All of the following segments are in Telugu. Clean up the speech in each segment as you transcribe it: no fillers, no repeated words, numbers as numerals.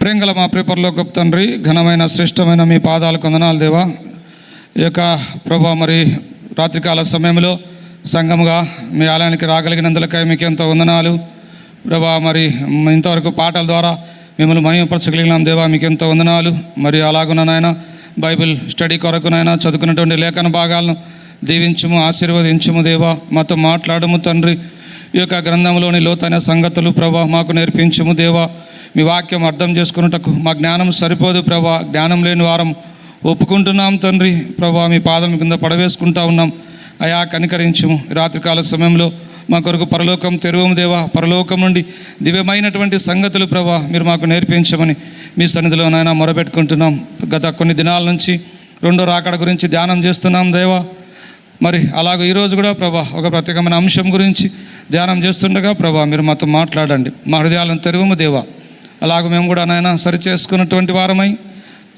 ప్రేంగల మా ప్రేపర్లోకపు తండ్రి, ఘనమైన శ్రేష్టమైన మీ పాదాలకు వందనాలు దేవా. ఈ యొక్క ప్రభా మరి రాత్రికాల సమయంలో సంఘముగా మీ ఆలయానికి రాగలిగినందులకై మీకు ఎంతో వందనాలు ప్రభా. మరి ఇంతవరకు పాటల ద్వారా మిమ్మల్ని మహిమపరచగలిగినాం దేవా, మీకు ఎంతో వందనాలు. మరి అలాగునైనా బైబిల్ స్టడీ కొరకునైనా చదువుకున్నటువంటి లేఖన భాగాలను దీవించుము, ఆశీర్వదించుము దేవా. మాతో మాట్లాడము తండ్రి. ఈ యొక్క గ్రంథంలోని లోతైన సంగతులు ప్రభా మాకు నేర్పించుము దేవా. మీ వాక్యం అర్థం చేసుకున్నటకు మా జ్ఞానం సరిపోదు ప్రభా. జ్ఞానం లేని వారం ఒప్పుకుంటున్నాం తండ్రి. ప్రభా మీ పాదం కింద పడవేసుకుంటా ఉన్నాం. అయా కనికరించుము. రాత్రికాల సమయంలో మా కొరకు పరలోకం తెరువము దేవా. పరలోకం నుండి దివ్యమైనటువంటి సంగతులు ప్రభా మీరు మాకు నేర్పించమని మీ సన్నిధిలోనైనా మొరబెట్టుకుంటున్నాం. గత కొన్ని దినాల నుంచి రెండో రాకడ గురించి ధ్యానం చేస్తున్నాం దేవా. మరి అలాగ ఈరోజు కూడా ప్రభా ఒక ప్రత్యేకమైన అంశం గురించి ధ్యానం చేస్తుండగా ప్రభా మీరు మాతో మాట్లాడండి. మా హృదయాలను తెరువము దేవా. అలాగ మేము కూడా నాయన సరిచేసుకున్నటువంటి వారమై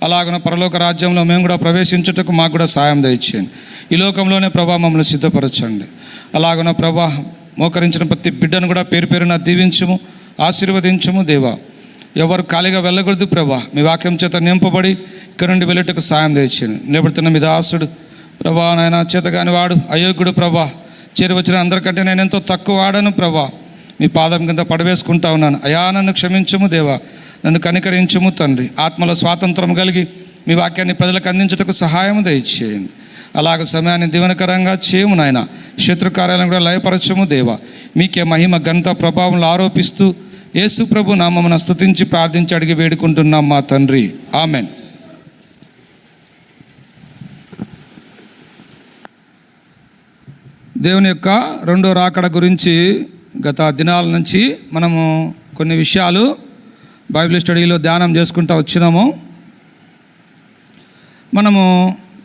అలాగన పరలోక రాజ్యంలో మేము కూడా ప్రవేశించుటకు మాకు కూడా సాయం దయచేయండి. ఈ లోకంలోనే ప్రభా మమ్మల్ని సిద్ధపరచండి. అలాగన ప్రభా మోకరించిన ప్రతి బిడ్డను కూడా పేరు పేరున దీవించుము, ఆశీర్వదించుము దేవా. ఎవరు ఖాళీగా వెళ్ళకూడదు ప్రభా. మీ వాక్యం చేత నింపబడి ఇక్కడ నుండి వెళ్ళేటకు సాయం దయచేయండి. నిలబడుతున్న మీ దాసుడు ప్రభా నాయన చేతగాని వాడు అయోగ్యుడు ప్రభా. చేరువచ్చిన అందరికంటే నేను ఎంతో తక్కువ వాడను ప్రభా. మీ పాదం కింద పడవేసుకుంటా ఉన్నాను. అయా నన్ను క్షమించము దేవా, నన్ను కనికరించము తండ్రి. ఆత్మలో స్వాతంత్రం కలిగి మీ వాక్యాన్ని ప్రజలకు అందించుటకు సహాయం దయచేయండి. అలాగ సమయాన్ని దీవెనకరంగా చేయము నాయన. శత్రు కార్యాలను కూడా లయపరచము దేవా. మీకే మహిమ ఘనత ప్రభావం ఆరోపిస్తూ యేసు ప్రభు నామమున స్తుతించి ప్రార్థించి అడిగి వేడుకుంటున్నాం మా తండ్రి. ఆమెన్. దేవుని యొక్క రెండో రాకడ గురించి గత దినాల నుంచి మనము కొన్ని విషయాలు బైబిల్ స్టడీలో ధ్యానం చేసుకుంటూ వచ్చినాము. మనము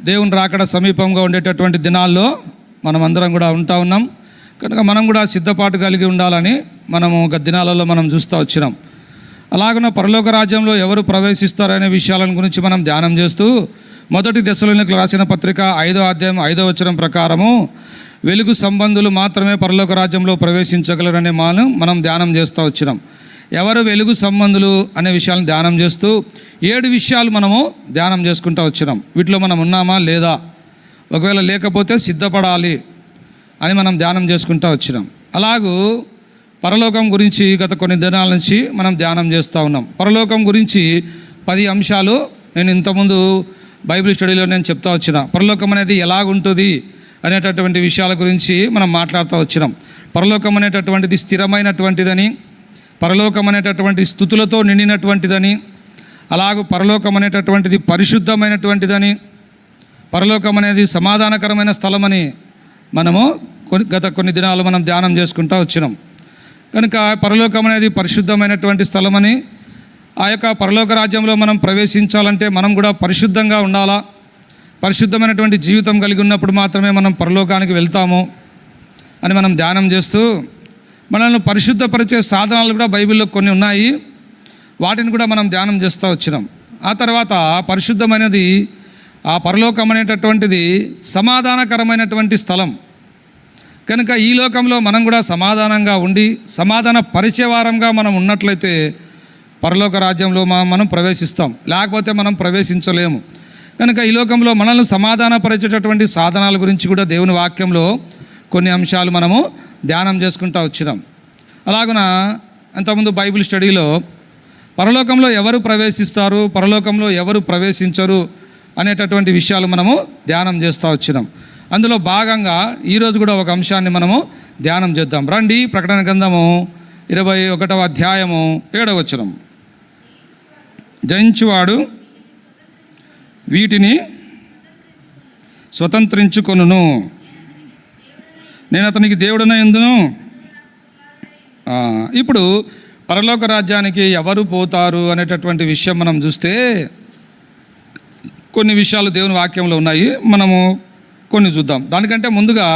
దేవుని రాకడ సమీపంగా ఉండేటటువంటి దినాల్లో మనం అందరం కూడా ఉంటా ఉన్నాం కనుక మనం కూడా సిద్ధపాటు కలిగి ఉండాలని మనము గత దినాలలో మనం చూస్తూ వచ్చినాం. అలాగనే పరలోక రాజ్యంలో ఎవరు ప్రవేశిస్తారనే విషయాలను గురించి మనం ధ్యానం చేస్తూ మొదటి దశలోనికి రాసిన పత్రిక 5వ అధ్యాయం 5వ వచనం ప్రకారము వెలుగు సంబంధులు మాత్రమే పరలోక రాజ్యంలో ప్రవేశించగలరనే మనం ధ్యానం చేస్తూ వచ్చినాం. ఎవరు వెలుగు సంబంధులు అనే విషయాలను ధ్యానం చేస్తూ 7 విషయాలు మనము ధ్యానం చేసుకుంటూ వచ్చినాం. వీటిలో మనం ఉన్నామా లేదా, ఒకవేళ లేకపోతే సిద్ధపడాలి అని మనం ధ్యానం చేసుకుంటూ వచ్చినాం. అలాగూ పరలోకం గురించి గత కొన్ని దినాల నుంచి మనం ధ్యానం చేస్తూ ఉన్నాం. పరలోకం గురించి 10 అంశాలు నేను ఇంతకుముందు బైబిల్ స్టడీలో నేను చెప్తా వచ్చిన. పరలోకం అనేది ఎలాగుంటుంది అనేటటువంటి విషయాల గురించి మనం మాట్లాడుతూ వచ్చినాం. పరలోకం అనేటటువంటిది స్థిరమైనటువంటిదని, పరలోకం అనేటటువంటి స్తుతులతో నిండినటువంటిదని, అలాగూ పరలోకం అనేటటువంటిది పరిశుద్ధమైనటువంటిదని, పరలోకం అనేది సమాధానకరమైన స్థలమని మనము గత కొన్ని దినాలు మనం ధ్యానం చేసుకుంటూ వచ్చినాం. కనుక పరలోకం అనేది పరిశుద్ధమైనటువంటి స్థలమని, ఆ యొక్క పరలోక రాజ్యంలో మనం ప్రవేశించాలంటే మనం కూడా పరిశుద్ధంగా ఉండాలా, పరిశుద్ధమైనటువంటి జీవితం కలిగి ఉన్నప్పుడు మాత్రమే మనం పరలోకానికి వెళ్తాము అని మనం ధ్యానం చేస్తూ మనల్ని పరిశుద్ధపరిచే సాధనాలు కూడా బైబిల్లో కొన్ని ఉన్నాయి. వాటిని కూడా మనం ధ్యానం చేస్తూ వచ్చినాం. ఆ తర్వాత పరిశుద్ధమైనది, ఆ పరలోకం అనేటటువంటిది సమాధానకరమైనటువంటి స్థలం కనుక ఈ లోకంలో మనం కూడా సమాధానంగా ఉండి సమాధాన పరిచేవారంగా మనం ఉన్నట్లయితే పరలోక రాజ్యంలో మనం ప్రవేశిస్తాం, లేకపోతే మనం ప్రవేశించలేము. కనుక ఈ లోకంలో మనల్ని సమాధానపరిచేటటువంటి సాధనాల గురించి కూడా దేవుని వాక్యంలో కొన్ని అంశాలు మనము ధ్యానం చేసుకుంటూ వచ్చినాం. అలాగున అంతకుముందు బైబిల్ స్టడీలో పరలోకంలో ఎవరు ప్రవేశిస్తారు, పరలోకంలో ఎవరు ప్రవేశించరు అనేటటువంటి విషయాలు మనము ధ్యానం చేస్తూ వచ్చినాం. అందులో భాగంగా ఈరోజు కూడా ఒక అంశాన్ని మనము ధ్యానం చేద్దాం. రండి, ప్రకటన గ్రంథము 21వ అధ్యాయము 7వ వచనం. జయించువాడు వీటిని స్వతంత్రించుకొనును, నేను అతనికి దేవుడనే ఎందును. ఇప్పుడు పరలోక రాజ్యానికి ఎవరు పోతారు అనేటటువంటి విషయం మనం చూస్తే కొన్ని విషయాలు దేవుని వాక్యంలో ఉన్నాయి, మనము కొన్ని చూద్దాం. దానికంటే ముందుగా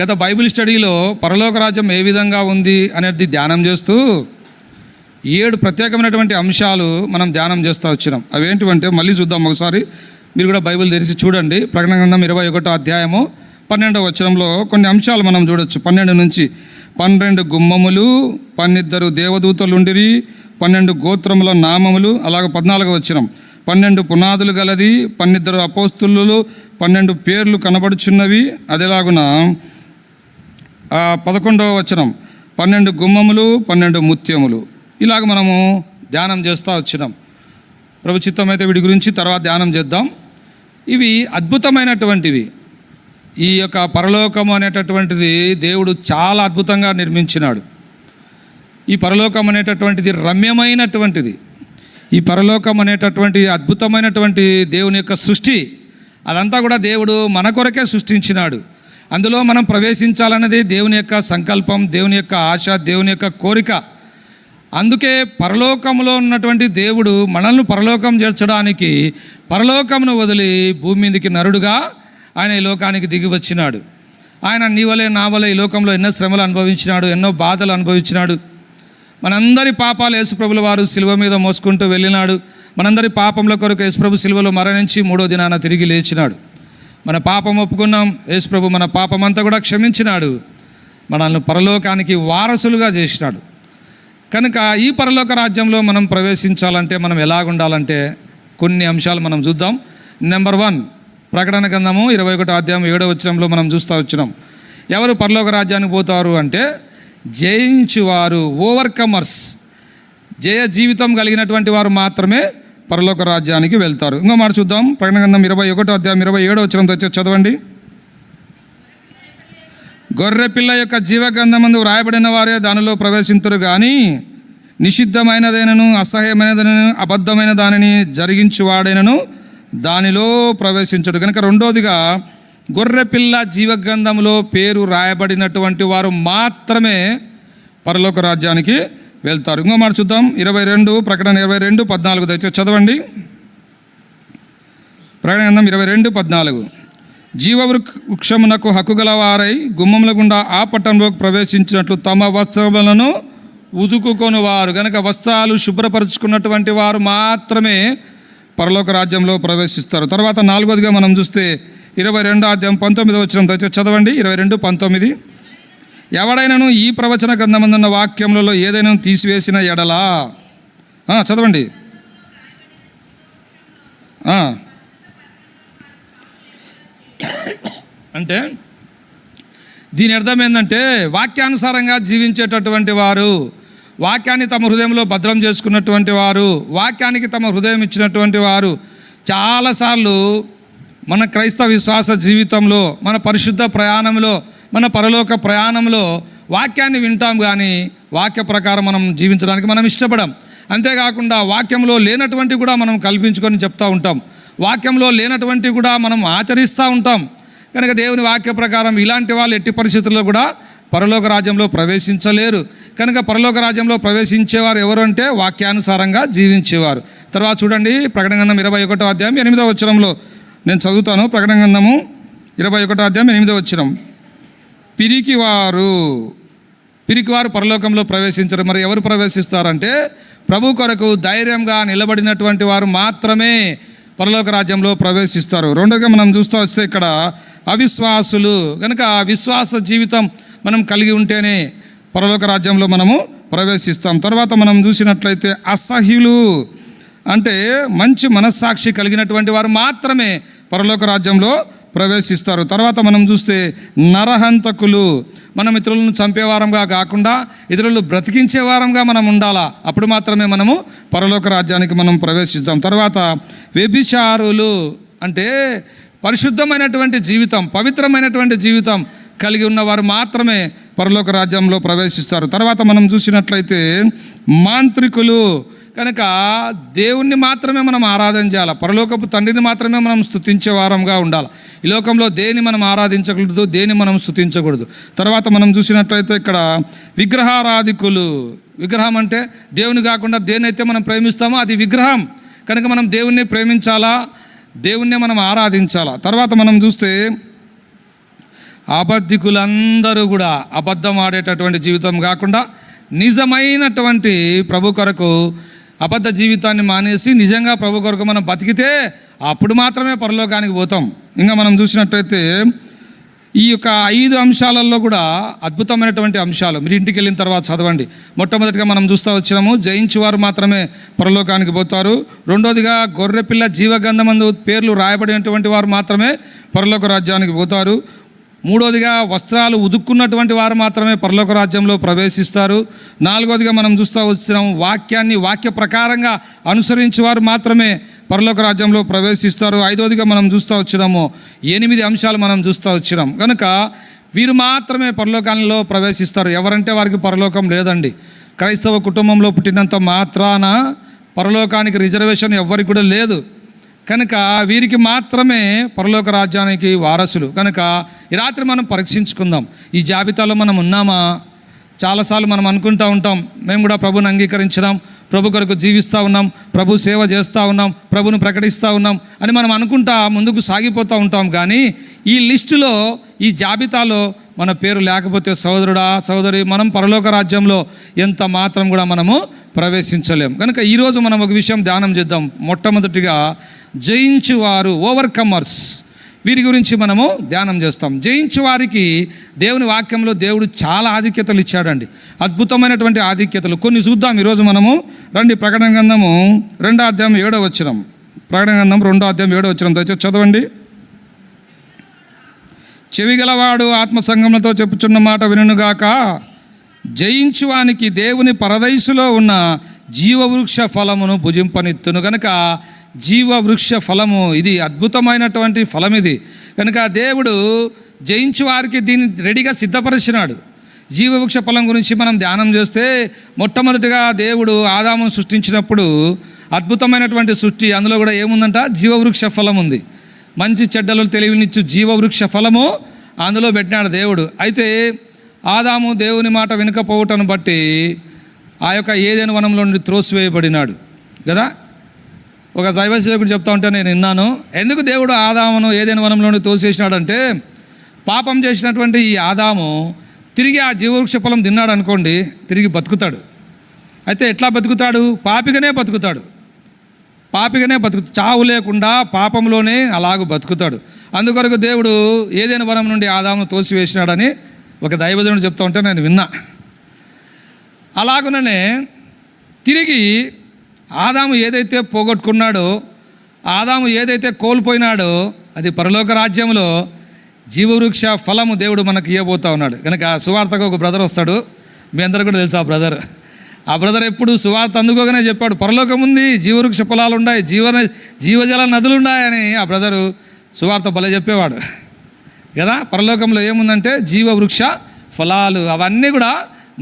గత బైబిల్ స్టడీలో పరలోక రాజ్యం ఏ విధంగా ఉంది అనేది ధ్యానం చేస్తూ 7 ప్రత్యేకమైనటువంటి అంశాలు మనం ధ్యానం చేస్తూ వచ్చినాం. అవేంటివంటే మళ్ళీ చూద్దాం ఒకసారి, మీరు కూడా బైబిల్ తెరిచి చూడండి. ప్రకటన గ్రంథం 21వ అధ్యాయము 12వ వచనంలో కొన్ని అంశాలు మనం చూడొచ్చు. 12 నుంచి 12 గుమ్మములు, 12 దేవదూతలుండిరి, 12 గోత్రముల నామములు. అలాగే 14వ వచనం 12 పునాదులు గలది, 12 అపోస్తులు, 12 పేర్లు కనబడుచున్నవి. అదేలాగున 11వ వచనం 12 గుమ్మములు, 12 ముత్యములు. ఇలాగ మనము ధ్యానం చేస్తూ వచ్చినాం. ప్రభు చిత్తమైతే వీటి గురించి తర్వాత ధ్యానం చేద్దాం. ఇవి అద్భుతమైనటువంటివి. ఈ యొక్క పరలోకము అనేటటువంటిది దేవుడు చాలా అద్భుతంగా నిర్మించినాడు. ఈ పరలోకం అనేటటువంటిది రమ్యమైనటువంటిది. ఈ పరలోకం అనేటటువంటి అద్భుతమైనటువంటి దేవుని యొక్క సృష్టి, అదంతా కూడా దేవుడు మన కొరకే సృష్టించినాడు. అందులో మనం ప్రవేశించాలన్నది దేవుని యొక్క సంకల్పం, దేవుని యొక్క ఆశ, దేవుని యొక్క కోరిక. అందుకే పరలోకంలో ఉన్నటువంటి దేవుడు మనల్ని పరలోకం చేర్చడానికి పరలోకమును వదిలి భూమి మీదకి నరుడుగా ఆయన ఈ లోకానికి దిగి వచ్చినాడు. ఆయన నీ వలే నా వలే ఈ లోకంలో ఎన్నో శ్రమలు అనుభవించినాడు, ఎన్నో బాధలు అనుభవించినాడు. మనందరి పాపాలు యేసుప్రభుల వారు శిలువ మీద మోసుకుంటూ వెళ్ళినాడు. మనందరి పాపముల కొరకు యేసుప్రభు శిలువలో మరణించి 3వ దినాన తిరిగి లేచినాడు. మన పాపం ఒప్పుకున్నాం, యేసుప్రభు మన పాపమంతా కూడా క్షమించినాడు, మనల్ని పరలోకానికి వారసులుగా చేసినాడు. కనుక ఈ పరలోక రాజ్యంలో మనం ప్రవేశించాలంటే మనం ఎలాగుండాలంటే కొన్ని అంశాలు మనం చూద్దాం. నెంబర్ 1, ప్రకటన గ్రంథము 21వ అధ్యాయం 7వ వచనంలో మనం చూస్తూ వచ్చినాం. ఎవరు పరలోక రాజ్యానికి పోతారు అంటే జయించువారు, ఓవర్కమర్స్, జయ జీవితం కలిగినటువంటి వారు మాత్రమే పరలోక రాజ్యానికి వెళ్తారు. ఇంకో మాట చూద్దాం. ప్రకటన గ్రంథం 21వ అధ్యాయం 27వ వచనంతో చదవండి. గొర్రెపిల్ల యొక్క జీవగ్రంథమందు వ్రాయబడిన వారే దానిలో ప్రవేశింతురు కానీ నిషిద్ధమైనదైనను, అసహ్యమైనదైనను, అబద్ధమైన దానిని జరిగించువాడైనను దానిలో ప్రవేశించడు. కనుక రెండోదిగా గొర్రెపిల్ల జీవగ్రంథంలో పేరు రాయబడినటువంటి వారు మాత్రమే పరలోక రాజ్యానికి వెళ్తారు. ఇంకో మాట చూద్దాం. 22 ప్రకటన 22:14 దయచేసి చదవండి. ప్రకటన గ్రంథం 22:14 జీవవృక్షమునకు హక్కు గలవారై గుమ్మముల గుండా ఆ పట్టణంలోకి ప్రవేశించినట్లు తమ వస్త్రములను ఉదుకుకొనువారు. కనుక వస్త్రాలు శుభ్రపరుచుకున్నటువంటి వారు మాత్రమే పరలోక రాజ్యంలో ప్రవేశిస్తారు. తర్వాత 4వదిగా మనం చూస్తే 22వ అధ్యాయం 19వ వచనం దయచేసి చదవండి. 22:19 ఎవడైనాను ఈ ప్రవచన గ్రంథమందున్న వాక్యములలో ఏదైనా తీసివేసిన ఎడలా, చదవండి. అంటే దీని అర్థం ఏంటంటే వాక్యానుసారంగా జీవించేటటువంటి వారు, వాక్యాన్ని తమ హృదయంలో భద్రం చేసుకున్నటువంటి వారు, వాక్యానికి తమ హృదయం ఇచ్చినటువంటి వారు చాలాసార్లు మన క్రైస్తవ విశ్వాస జీవితంలో, మన పరిశుద్ధ ప్రయాణంలో, మన పరలోక ప్రయాణంలో వాక్యాన్ని వింటాం కానీ వాక్య ప్రకారం మనం జీవించడానికి మనం ఇష్టపడం. అంతేకాకుండా వాక్యంలో లేనటువంటి కూడా మనం కల్పించుకొని చెప్తూ ఉంటాం, వాక్యంలో లేనటువంటి కూడా మనం ఆచరిస్తూ ఉంటాం. కనుక దేవుని వాక్య ప్రకారం ఇలాంటి వాళ్ళు ఎట్టి పరిస్థితుల్లో కూడా పరలోక రాజ్యంలో ప్రవేశించలేరు. కనుక పరలోక రాజ్యంలో ప్రవేశించేవారు ఎవరు అంటే వాక్యానుసారంగా జీవించేవారు. తర్వాత చూడండి, ప్రకటన గ్రంథం 21వ అధ్యాయం 8వ వచనంలో నేను చదువుతాను. ప్రకటన గ్రంథము 21వ అధ్యాయం 8వ వచనం. పిరికివారు పరలోకంలో ప్రవేశించరు. మరి ఎవరు ప్రవేశిస్తారంటే ప్రభు కొరకు ధైర్యంగా నిలబడినటువంటి వారు మాత్రమే పరలోక రాజ్యంలో ప్రవేశిస్తారు. రెండోగా మనం చూస్తూ వస్తే ఇక్కడ అవిశ్వాసులు. కనుక విశ్వాస జీవితం మనం కలిగి ఉంటేనే పరలోక రాజ్యంలో మనము ప్రవేశిస్తాం. తర్వాత మనం చూసినట్లయితే అసహ్యులు అంటే మంచి మనస్సాక్షి కలిగినటువంటి వారు మాత్రమే పరలోక రాజ్యంలో ప్రవేశిస్తారు. తర్వాత మనం చూస్తే నరహంతకులు, మనం ఇతరులను చంపేవారంగా కాకుండా ఇతరులు బ్రతికించే వారంగా మనం ఉండాలా, అప్పుడు మాత్రమే మనము పరలోక రాజ్యానికి మనం ప్రవేశిస్తాం. తర్వాత వ్యభిచారులు అంటే పరిశుద్ధమైనటువంటి జీవితం, పవిత్రమైనటువంటి జీవితం కలిగి ఉన్నవారు మాత్రమే పరలోక రాజ్యంలో ప్రవేశిస్తారు. తర్వాత మనం చూసినట్లయితే మాంత్రికులు. కనుక దేవుణ్ణి మాత్రమే మనం ఆరాధన చేయాలి, పరలోకపు తండ్రిని మాత్రమే మనం స్తుతించే వారంగా ఉండాలి. ఈ లోకంలో దేని మనం ఆరాధించకూడదు, దేని మనం స్తుతించకూడదు. తర్వాత మనం చూసినట్లయితే ఇక్కడ విగ్రహారాధికులు. విగ్రహం అంటే దేవుని కాకుండా దేన్నైతే మనం ప్రేమిస్తామో అది విగ్రహం. కనుక మనం దేవుణ్ణి ప్రేమించాలా, దేవుణ్ణి మనం ఆరాధించాలా. తర్వాత మనం చూస్తే అబద్ధికులందరూ కూడా అబద్ధం ఆడేటటువంటి జీవితం కాకుండా నిజమైనటువంటి ప్రభు కొరకు అబద్ధ జీవితాన్ని మానేసి నిజంగా ప్రభు కొరకు మనం బతికితే అప్పుడు మాత్రమే పరలోకానికి పోతాం. ఇంకా మనం చూసినట్లయితే ఈ యొక్క 5 అంశాలలో కూడా అద్భుతమైనటువంటి అంశాలు మీరు ఇంటికి వెళ్ళిన తర్వాత చదవండి. మొట్టమొదటిగా మనం చూస్తూ వచ్చినాము, జయించువారు మాత్రమే పరలోకానికి పోతారు. రెండోదిగా గొర్రెపిల్ల జీవగంధమందు పేర్లు రాయబడినటువంటి వారు మాత్రమే పరలోక రాజ్యానికి పోతారు. మూడోదిగా వస్త్రాలు ఉదుక్కున్నటువంటి వారు మాత్రమే పరలోక రాజ్యంలో ప్రవేశిస్తారు. నాలుగోదిగా మనం చూస్తూ వచ్చినాము, వాక్య ప్రకారంగా అనుసరించేవారు మాత్రమే పరలోక రాజ్యంలో ప్రవేశిస్తారు. ఐదోదిగా మనం చూస్తూ వచ్చినాము, 8 అంశాలు మనం చూస్తూ వచ్చినాం. కనుక వీరు మాత్రమే పరలోకంలో ప్రవేశిస్తారు. ఎవరంటే వారికి పరలోకం లేదండి. క్రైస్తవ కుటుంబంలో పుట్టినంత మాత్రాన పరలోకానికి రిజర్వేషన్ ఎవరికి కూడా లేదు. కనుక వీరికి మాత్రమే పరలోక రాజ్యానికి వారసులు. కనుక ఈ రాత్రి మనం పరీక్షించుకుందాం, ఈ జాబితాలో మనం ఉన్నామా? చాలాసార్లు మనం అనుకుంటూ ఉంటాం, మేము కూడా ప్రభుని అంగీకరించినాం, ప్రభు కొరకు జీవిస్తూ ఉన్నాం, ప్రభు సేవ చేస్తూ ఉన్నాం, ప్రభును ప్రకటిస్తూ ఉన్నాం అని మనం అనుకుంటా ముందుకు సాగిపోతూ ఉంటాం. కానీ ఈ లిస్టులో, ఈ జాబితాలో మన పేరు లేకపోతే సోదరుడా సోదరి, మనం పరలోక రాజ్యంలో ఎంత మాత్రం కూడా మనము ప్రవేశించలేం. కనుక ఈరోజు మనం ఒక విషయం ధ్యానం చేద్దాం. మొట్టమొదటిగా జయించువారు, ఓవర్కమర్స్, వీరి గురించి మనము ధ్యానం చేస్తాం. జయించు వారికి దేవుని వాక్యంలో దేవుడు చాలా ఆధిక్యతలు ఇచ్చాడండి, అద్భుతమైనటువంటి ఆధిక్యతలు. కొన్ని చూద్దాం ఈరోజు మనము. రండి, ప్రకటన గ్రంథము 2వ అధ్యాయం 7వ వచనం. ప్రకటన గ్రంథం 2వ అధ్యాయం 7వ వచనం దయచేసి చదవండి. చెవిగలవాడు ఆత్మసంగములతో చెప్పుచున్న మాట వినుగాక, జయించువానికి దేవుని పరదైసులో ఉన్న జీవవృక్ష ఫలమును భుజింపనిత్తును. కనుక జీవవృక్ష ఫలము ఇది అద్భుతమైనటువంటి ఫలం ఇది. కనుక దేవుడు జయించు వారికి దీన్ని రెడీగా సిద్ధపరిచినాడు. జీవవృక్ష ఫలం గురించి మనం ధ్యానం చేస్తే, మొట్టమొదటిగా దేవుడు ఆదామును సృష్టించినప్పుడు అద్భుతమైనటువంటి సృష్టి, అందులో కూడా ఏముందంట? జీవవృక్ష ఫలం ఉంది. మంచి చెడ్డలు తెలివినిచ్చు జీవవృక్ష ఫలము అందులో పెట్టినాడు దేవుడు. అయితే ఆదాము దేవుని మాట వినకపోవటాన్ని బట్టి ఆ యొక్క ఏదైనా వనంలో నుండి త్రోసివేయబడినాడు కదా. ఒక దైవ సేవకుడు చెప్తా ఉంటే నేను విన్నాను, ఎందుకు దేవుడు ఆదామును ఏదైనా వనంలోని తోసేసినాడంటే, పాపం చేసినటువంటి ఈ ఆదాము తిరిగి ఆ జీవవృక్ష ఫలం తిన్నాడు అనుకోండి, తిరిగి బతుకుతాడు. అయితే ఎట్లా బతుకుతాడు? పాపిగానే బతుకుతాడు. చావు లేకుండా పాపంలోనే అలాగూ బతుకుతాడు. అందుకొరకు దేవుడు ఏదైనా వనం నుండి ఆదామును తోసివేసినాడని ఒక దైవజనుడు చెప్తా ఉంటే నేను విన్నా. అలాగుననే తిరిగి ఆదాము ఏదైతే పోగొట్టుకున్నాడో, ఆదాము ఏదైతే కోల్పోయినాడో, అది పరలోక రాజ్యంలో జీవవృక్ష ఫలము దేవుడు మనకు ఇవ్వబోతా ఉన్నాడు. కనుక సువార్తకు ఒక బ్రదర్ వస్తాడు, మీ అందరూ కూడా తెలుసు ఆ బ్రదర్ ఎప్పుడు సువార్త అందుకోగానే చెప్పాడు, పరలోకం ఉంది, జీవవృక్ష ఫలాలు ఉన్నాయి, జీవజల నదులు ఉన్నాయని ఆ బ్రదరు సువార్త భలే చెప్పేవాడు కదా. పరలోకంలో ఏముందంటే జీవవృక్ష ఫలాలు, అవన్నీ కూడా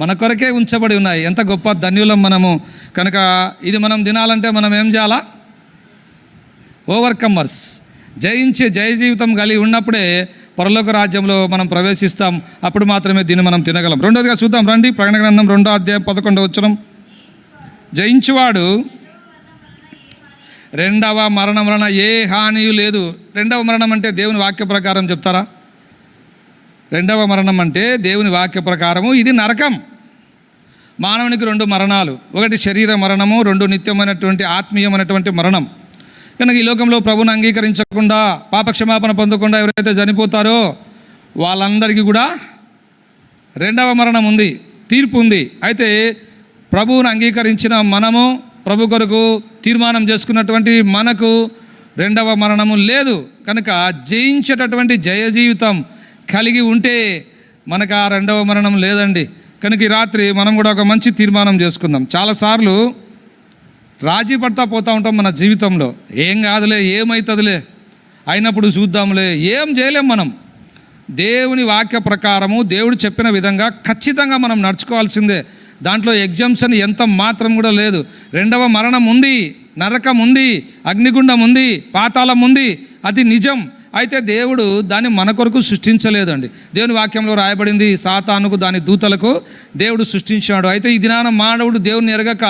మన కొరకే ఉంచబడి ఉన్నాయి. ఎంత గొప్ప ధన్యులం మనము. కనుక ఇది మనం తినాలంటే మనం ఏం చేయాలా? ఓవర్కమర్స్, జయించే జయ జీవితం కలిగి ఉన్నప్పుడే పరలోక రాజ్యంలో మనం ప్రవేశిస్తాం. అప్పుడు మాత్రమే దీన్ని మనం తినగలం. రెండోదిగా చూద్దాం రండి, ప్రకటన గ్రంథం 2వ అధ్యాయం 11వ వచనం. జయించువాడు రెండవ మరణం వలన ఏ హానియు లేదు. రెండవ మరణం అంటే దేవుని వాక్య ప్రకారం చెప్తారా? రెండవ మరణం అంటే దేవుని వాక్య ప్రకారము ఇది నరకం. మానవునికి 2 మరణాలు, ఒకటి శరీర మరణము, 2 నిత్యమైనటువంటి ఆత్మీయమైనటువంటి మరణం. కనుక ఈ లోకంలో ప్రభుని అంగీకరించకుండా, పాపక్షమాపణ పొందకుండా ఎవరైతే చనిపోతారో వాళ్ళందరికీ కూడా రెండవ మరణం ఉంది, తీర్పు ఉంది. అయితే ప్రభువును అంగీకరించిన మనము, ప్రభు కొరకు తీర్మానం చేసుకున్నటువంటి మనకు రెండవ మరణము లేదు. కనుక జయించేటటువంటి జయ జీవితం కలిగి ఉంటే మనకు ఆ రెండవ మరణం లేదండి. కనుక ఈ రాత్రి మనం కూడా ఒక మంచి తీర్మానం చేసుకుందాం. చాలాసార్లు రాజీ పడతా పోతూ ఉంటాం మన జీవితంలో, ఏం కాదులే, ఏమవుతుందిలే, అయినప్పుడు చూద్దాంలే, ఏం చేయలేం. మనం దేవుని వాక్య ప్రకారము దేవుడు చెప్పిన విధంగా ఖచ్చితంగా మనం నడుచుకోవాల్సిందే. దాంట్లో ఎగ్జామ్షన్ ఎంత మాత్రం కూడా లేదు. రెండవ మరణం ఉంది, నరకం ఉంది, అగ్నిగుండం ఉంది, పాతాళం ఉంది, అది నిజం. అయితే దేవుడు దాన్ని మన కొరకు సృష్టించలేదండి. దేవుని వాక్యంలో రాయబడింది, సాతానుకు దాని దూతలకు దేవుడు సృష్టించాడు. అయితే ఈ దినాన మానవుడు దేవుని ఎరగక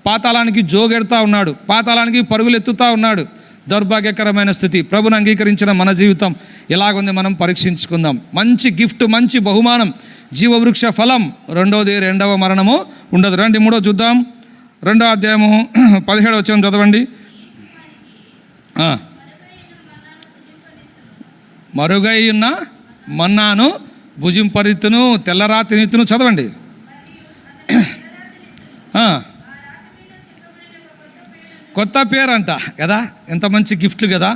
పాతాళానికి జోగెడతా ఉన్నాడు, పాతాళానికి పరుగులు ఎత్తుతూ ఉన్నాడు. దౌర్భాగ్యకరమైన స్థితి. ప్రభుని అంగీకరించిన మన జీవితం ఎలాగుంది మనం పరీక్షించుకుందాం. మంచి గిఫ్ట్, మంచి బహుమానం, జీవవృక్ష ఫలం. రెండవ మరణము ఉండదు. రండి, 3వ చూద్దాం. 2వ అధ్యాయము 17వ వచనం చదవండి. మరుగై ఉన్న మన్నాను భుజింపరితును, తెల్లరాతి నీతును. చదవండి. కొత్త పేరు అంట కదా, ఎంత మంచి గిఫ్ట్లు కదా.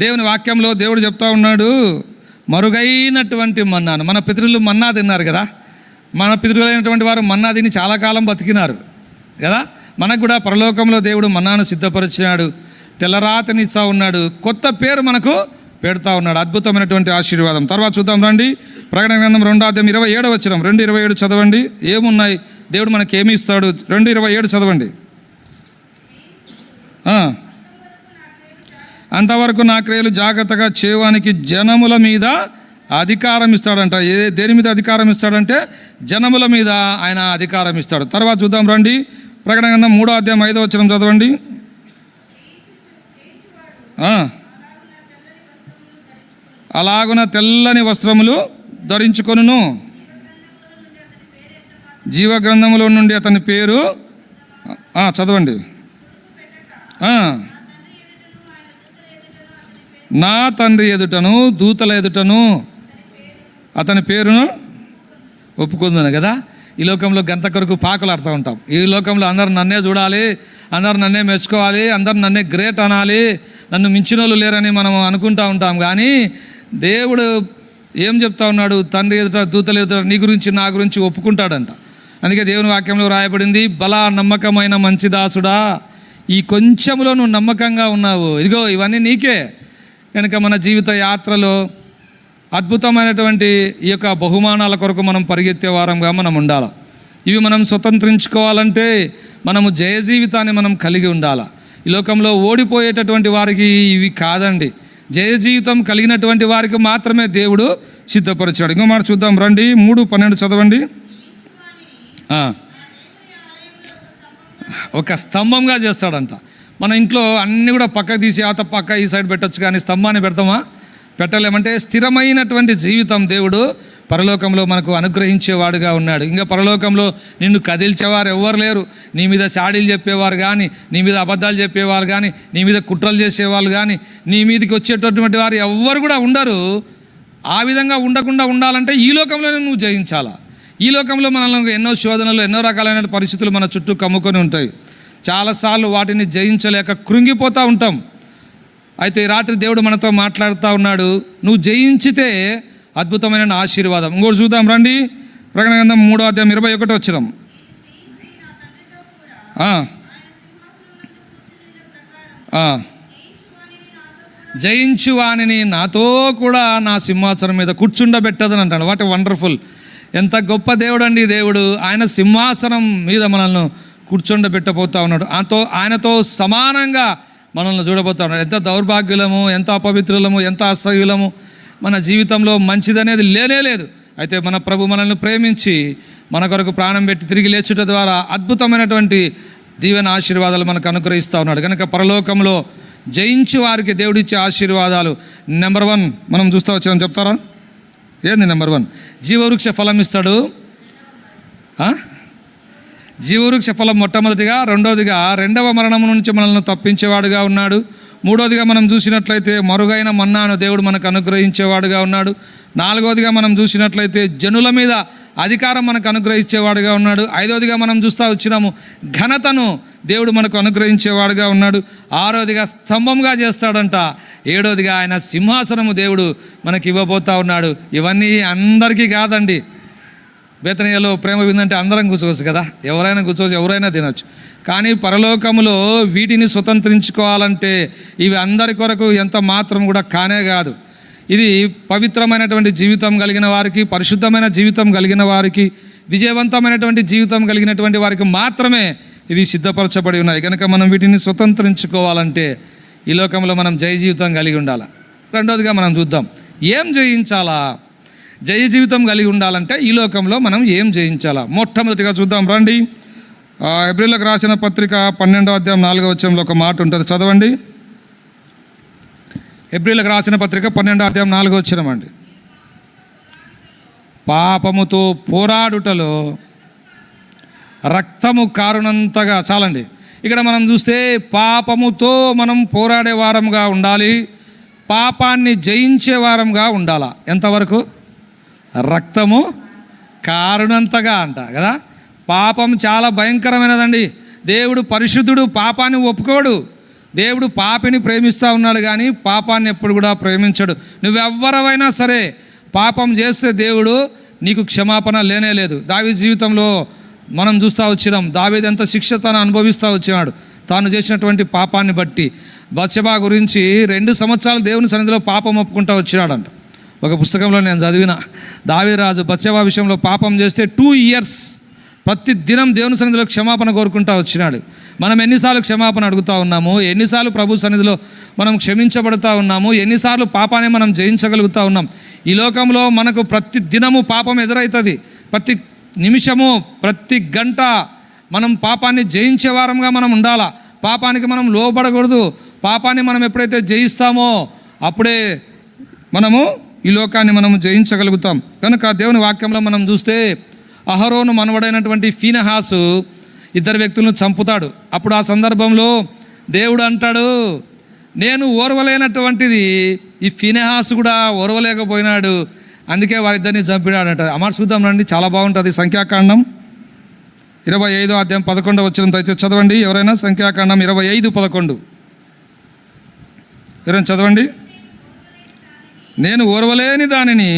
దేవుని వాక్యంలో దేవుడు చెప్తా ఉన్నాడు, మరుగైనటువంటి మన్నాను. మన పితరులు మన్నా తిన్నారు కదా, మన పితరులైనటువంటి వారు మన్నా తిని చాలా కాలం బతికినారు కదా. మనకు కూడా పరలోకంలో దేవుడు మన్నాను సిద్ధపరిచినాడు, తెల్లరాతనిస్తా ఉన్నాడు, కొత్త పేరు మనకు పెడతా ఉన్నాడు. అద్భుతమైనటువంటి ఆశీర్వాదం. తర్వాత చూద్దాం రండి. ప్రకటన గ్రంథం 2:27 వచనం. 2:27 చదవండి. ఏమున్నాయి, దేవుడు మనకి ఏమి ఇస్తాడు? 2:27 చదవండి. అంతవరకు నా క్రియలు జాగ్రత్తగా చేయడానికి జనముల మీద అధికారం ఇస్తాడంట. దేని మీద అధికారం ఇస్తాడంటే జనముల మీద ఆయన అధికారం ఇస్తాడు. తర్వాత చూద్దాం రండి. ప్రకటన గ్రంథం 3:5 వచనం చదవండి. అలాగున తెల్లని వస్త్రములు ధరించుకొనును, జీవగ్రంథములో నుండి అతని పేరు చదవండి. నా తండ్రి ఎదుటను దూతల ఎదుటను అతని పేరును ఒప్పుకుందును కదా. ఈ లోకంలో గంట కొరకు పాకులాడుతూ ఉంటాం. ఈ లోకంలో అందరు నన్నే చూడాలి, అందరు నన్నే మెచ్చుకోవాలి, అందరు నన్నే గ్రేట్ అనాలి, నన్ను మించిన వాళ్ళు లేరని మనం అనుకుంటూ ఉంటాం. కానీ దేవుడు ఏం చెప్తా ఉన్నాడు? తండ్రి ఎదుట దూతల ఎదుట నీ గురించి నా గురించి ఒప్పుకుంటాడంట. అందుకే దేవుని వాక్యంలో రాయబడింది, బలా నమ్మకమైన మంచి దాసుడా, ఈ కొంచెంలో నువ్వు నమ్మకంగా ఉన్నావు, ఇదిగో ఇవన్నీ నీకే. కనుక మన జీవిత యాత్రలో అద్భుతమైనటువంటి ఈ యొక్క బహుమానాల కొరకు మనం పరిగెత్తే వారంగా మనం ఉండాలి. ఇవి మనం స్వతంత్రించుకోవాలంటే మనము జయ జీవితాన్ని మనం కలిగి ఉండాలి. ఈ లోకంలో ఓడిపోయేటటువంటి వారికి ఇవి కాదండి, జయ జీవితం కలిగినటువంటి వారికి మాత్రమే దేవుడు సిద్ధపరిచాడు. ఇంకో మాట చూద్దాం రండి. 3:12 చదవండి. ఒక స్తంభంగా చేస్తాడంట. మన ఇంట్లో అన్నీ కూడా పక్క తీసి పక్క ఈ సైడ్ పెట్టచ్చు, కానీ స్తంభాన్ని పెడతామా? పెట్టలేమంటే స్థిరమైనటువంటి జీవితం దేవుడు పరలోకంలో మనకు అనుగ్రహించేవాడుగా ఉన్నాడు. ఇంకా పరలోకంలో నిన్ను కదిల్చేవారు ఎవ్వరు లేరు. నీ మీద చాడీలు చెప్పేవారు కానీ, నీ మీద అబద్ధాలు చెప్పేవారు కానీ, నీ మీద కుట్రలు చేసేవాళ్ళు కానీ, నీ మీదకి వచ్చేటటువంటి వారు ఎవ్వరు కూడా ఉండరు. ఆ విధంగా ఉండకుండా ఉండాలంటే ఈ లోకంలోనే నువ్వు జయించాలా. ఈ లోకంలో మనల్ని ఎన్నో శోధనలు, ఎన్నో రకాలైన పరిస్థితులు మన చుట్టూ కమ్ముకొని ఉంటాయి. చాలాసార్లు వాటిని జయించలేక కృంగిపోతూ ఉంటాం. అయితే ఈ రాత్రి దేవుడు మనతో మాట్లాడుతూ ఉన్నాడు, నువ్వు జయించితే అద్భుతమైన ఆశీర్వాదం. ఇంకోటి చూద్దాం రండి. ప్రకటన గ్రంథం 3:21 వచనం. జయించు వానిని నాతో కూడా నా సింహాసనం మీద కూర్చుండబెట్టదని అంటాడు. What wonderful! ఎంత గొప్ప దేవుడు అండి దేవుడు. ఆయన సింహాసనం మీద మనల్ని కూర్చుండబెట్టబోతా ఉన్నాడు. ఆయనతో సమానంగా మనల్ని చూడబోతా ఉన్నాడు. ఎంత దౌర్భాగ్యులము, ఎంత అపవిత్రులము, ఎంత అసహ్యులము, మన జీవితంలో మంచిదనేది లేదు. అయితే మన ప్రభు మనల్ని ప్రేమించి మన కొరకు ప్రాణం పెట్టి తిరిగి లేచుట ద్వారా అద్భుతమైనటువంటి దీవెన ఆశీర్వాదాలు మనకు అనుగ్రహిస్తూ ఉన్నాడు. కనుక పరలోకంలో జయించి వారికి దేవుడిచ్చే ఆశీర్వాదాలు నెంబర్ 1 మనం చూస్తూ వచ్చామని చెప్తారా? ఏంది నెంబర్ 1? జీవవృక్ష ఫలం ఇస్తాడు. జీవవృక్ష ఫలం మొట్టమొదటిగా. రెండవదిగా రెండవ మరణం నుంచి మనల్ని తప్పించేవాడుగా ఉన్నాడు. మూడవదిగా మనం చూసినట్లయితే మరుగైన మన్నాను దేవుడు మనకు అనుగ్రహించేవాడుగా ఉన్నాడు. నాలుగవదిగా మనం చూసినట్లయితే జనుల మీద అధికారం మనకు అనుగ్రహించేవాడుగా ఉన్నాడు. ఐదవదిగా మనం చూస్తూ వచ్చినాము, ఘనతను దేవుడు మనకు అనుగ్రహించేవాడుగా ఉన్నాడు. ఆరవదిగా స్తంభంగా చేస్తాడంట. ఏడవదిగా ఆయన సింహాసనము దేవుడు మనకి ఇవ్వబోతా ఉన్నాడు. ఇవన్నీ అందరికీ కాదండి. బేతనీయలో ప్రేమ విందంటే అందరం కూర్చోవచ్చు కదా, ఎవరైనా కూర్చోవచ్చు, ఎవరైనా తినచ్చు. కానీ పరలోకములో వీటిని స్వతంత్రించుకోవాలంటే ఇవి అందరి కొరకు ఎంత మాత్రం కూడా కానే కాదు. ఇది పవిత్రమైనటువంటి జీవితం కలిగిన వారికి, పరిశుద్ధమైన జీవితం కలిగిన వారికి, విజయవంతమైనటువంటి జీవితం కలిగినటువంటి వారికి మాత్రమే ఇవి సిద్ధపరచబడి ఉన్నాయి. కనుక మనం వీటిని స్వతంత్రించుకోవాలంటే ఈ లోకంలో మనం జయ జీవితం కలిగి ఉండాలి. రెండోదిగా మనం చూద్దాం, ఏం జయించాలా? జయ జీవితం కలిగి ఉండాలంటే ఈ లోకంలో మనం ఏం జయించాలా? మొట్టమొదటిగా చూద్దాం రండి. హెబ్రీయులకు రాసిన పత్రిక 12:4 వచనంలో ఒక మాట ఉంటుంది, చదవండి. హెబ్రీయులకు రాసిన పత్రిక 12:4 వచనం అండి. పాపముతో పోరాడుటలో రక్తము కారునంతగా. చాలండి. ఇక్కడ మనం చూస్తే పాపముతో మనం పోరాడే వారంగా ఉండాలి. పాపాన్ని జయించే వారంగా ఉండాలా. ఎంతవరకు? రక్తము కారునంతగా అంట కదా. పాపం చాలా భయంకరమైనదండి. దేవుడు పరిశుద్ధుడు, పాపాన్ని ఒప్పుకోడు. దేవుడు పాపిని ప్రేమిస్తూ ఉన్నాడు కానీ పాపాన్ని ఎప్పుడు కూడా ప్రేమించడు. నువ్వెవ్వరవైనా సరే పాపం చేస్తే దేవుడు నీకు క్షమాపణ లేనేలేదు. దావీదు జీవితంలో మనం చూస్తూ వచ్చినాం. దావీదు ఎంత శిక్ష తాను అనుభవిస్తూ వచ్చినాడు తాను చేసినటువంటి పాపాన్ని బట్టి. బత్షెబా గురించి 2 సంవత్సరాలు దేవుని సన్నిధిలో పాపం ఒప్పుకుంటూ వచ్చినాడంట. ఒక పుస్తకంలో నేను చదివిన, దావీదు రాజు బత్షెబా విషయంలో పాపం చేస్తే 2 years ప్రతి దినం దేవుని సన్నిధిలో క్షమాపణ కోరుకుంటూ వచ్చినాడు. మనం ఎన్నిసార్లు క్షమాపణ అడుగుతూ ఉన్నాము? ఎన్నిసార్లు ప్రభు సన్నిధిలో మనం క్షమించబడుతూ ఉన్నాము? ఎన్నిసార్లు పాపాన్ని మనం జయించగలుగుతూ ఉన్నాం? ఈ లోకంలో మనకు ప్రతి దినము పాపం ఎదురవుతుంది. ప్రతి నిమిషము, ప్రతి గంట మనం పాపాన్ని జయించే వారంగా మనం ఉండాలా. పాపానికి మనం లోబడకూడదు. పాపాన్ని మనం ఎప్పుడైతే జయిస్తామో అప్పుడే మనము ఈ లోకాన్ని మనము జయించగలుగుతాం. కనుక దేవుని వాక్యంలో మనం చూస్తే అహరోను మనవడైనటువంటి ఫీనెహాసు 2 వ్యక్తులను చంపుతాడు. అప్పుడు ఆ సందర్భంలో దేవుడు అంటాడు, నేను ఓర్వలేనటువంటిది ఈ ఫీనెహాసు కూడా ఓర్వలేకపోయినాడు, అందుకే వారిద్దరిని చంపినాడంట. అమాట చూద్దాం రండి, చాలా బాగుంటుంది. సంఖ్యాకాండం 25వ అధ్యాయం 11వ వచనం దయచేసి చదవండి. ఎవరైనా సంఖ్యాకాండం 25:11 ఎవరైనా చదవండి. నేను ఓర్వలేని దానిని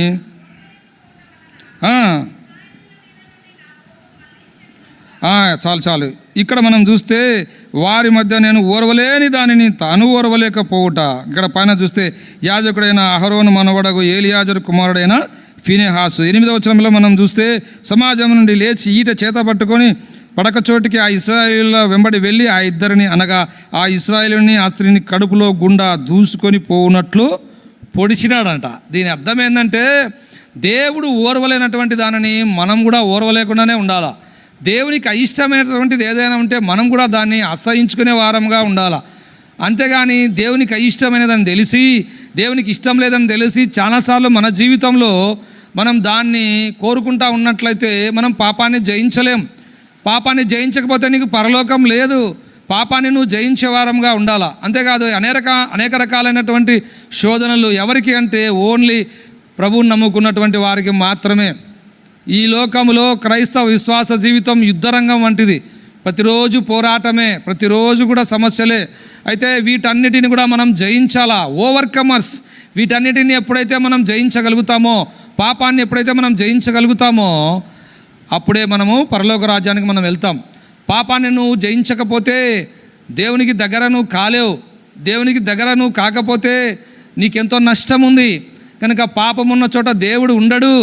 చాలు ఇక్కడ మనం చూస్తే వారి మధ్య నేను ఓర్వలేని దానిని తాను ఓర్వలేకపోవుట. ఇక్కడ పైన చూస్తే యాజకుడైన అహరోను మనవడగు ఏలియాజరు కుమారుడైన ఫీనెహాసు. 8వ వచనంలో మనం చూస్తే సమాజం నుండి లేచి ఈట చేత పట్టుకొని పడక చోటికి ఆ ఇశ్రాయేలుల వెంబడి వెళ్ళి ఆ ఇద్దరిని అనగా ఆ ఇశ్రాయేలుని ఆ స్త్రీని కడుపులో గుండా దూసుకొని పోవునట్లు పొడిచినాడంట. దీని అర్థం ఏంటంటే దేవుడు ఓర్వలేనటువంటి దానిని మనం కూడా ఓర్వలేకుండానే ఉండాలా. దేవునికి అయిష్టమైనటువంటిది ఏదైనా ఉంటే మనం కూడా దాన్ని అసహించుకునే వారంగా ఉండాలా. అంతేగాని దేవునికి అయిష్టమైనదని తెలిసి, దేవునికి ఇష్టం లేదని తెలిసి చాలాసార్లు మన జీవితంలో మనం దాన్ని కోరుకుంటా ఉన్నట్లయితే మనం పాపాన్ని జయించలేం. పాపాన్ని జయించకపోతే నీకు పరలోకం లేదు. పాపాన్ని నువ్వు జయించే వారంగా ఉండాలా. అంతేకాదు అనేక రకాలైనటువంటి శోధనలు ఎవరికి అంటే ఓన్లీ ప్రభువుని నమ్ముకున్నటువంటి వారికి మాత్రమే. ఈ లోకంలో క్రైస్తవ విశ్వాస జీవితం యుద్ధరంగం వంటిది. ప్రతిరోజు పోరాటమే, ప్రతిరోజు కూడా సమస్యలే. అయితే వీటన్నిటిని కూడా మనం జయించాలా. ఓవర్కమర్స్. వీటన్నిటిని ఎప్పుడైతే మనం జయించగలుగుతామో, పాపాన్ని ఎప్పుడైతే మనం జయించగలుగుతామో అప్పుడే మనము పరలోక రాజ్యానికి మనం వెళ్తాం. పాపాన్ని నువ్వు జయించకపోతే దేవునికి దగ్గర నువ్వు కాలేవు. దేవునికి దగ్గర నువ్వు కాకపోతే నీకెంతో నష్టం ఉంది. కనుక పాపం ఉన్న చోట దేవుడు ఉండడు.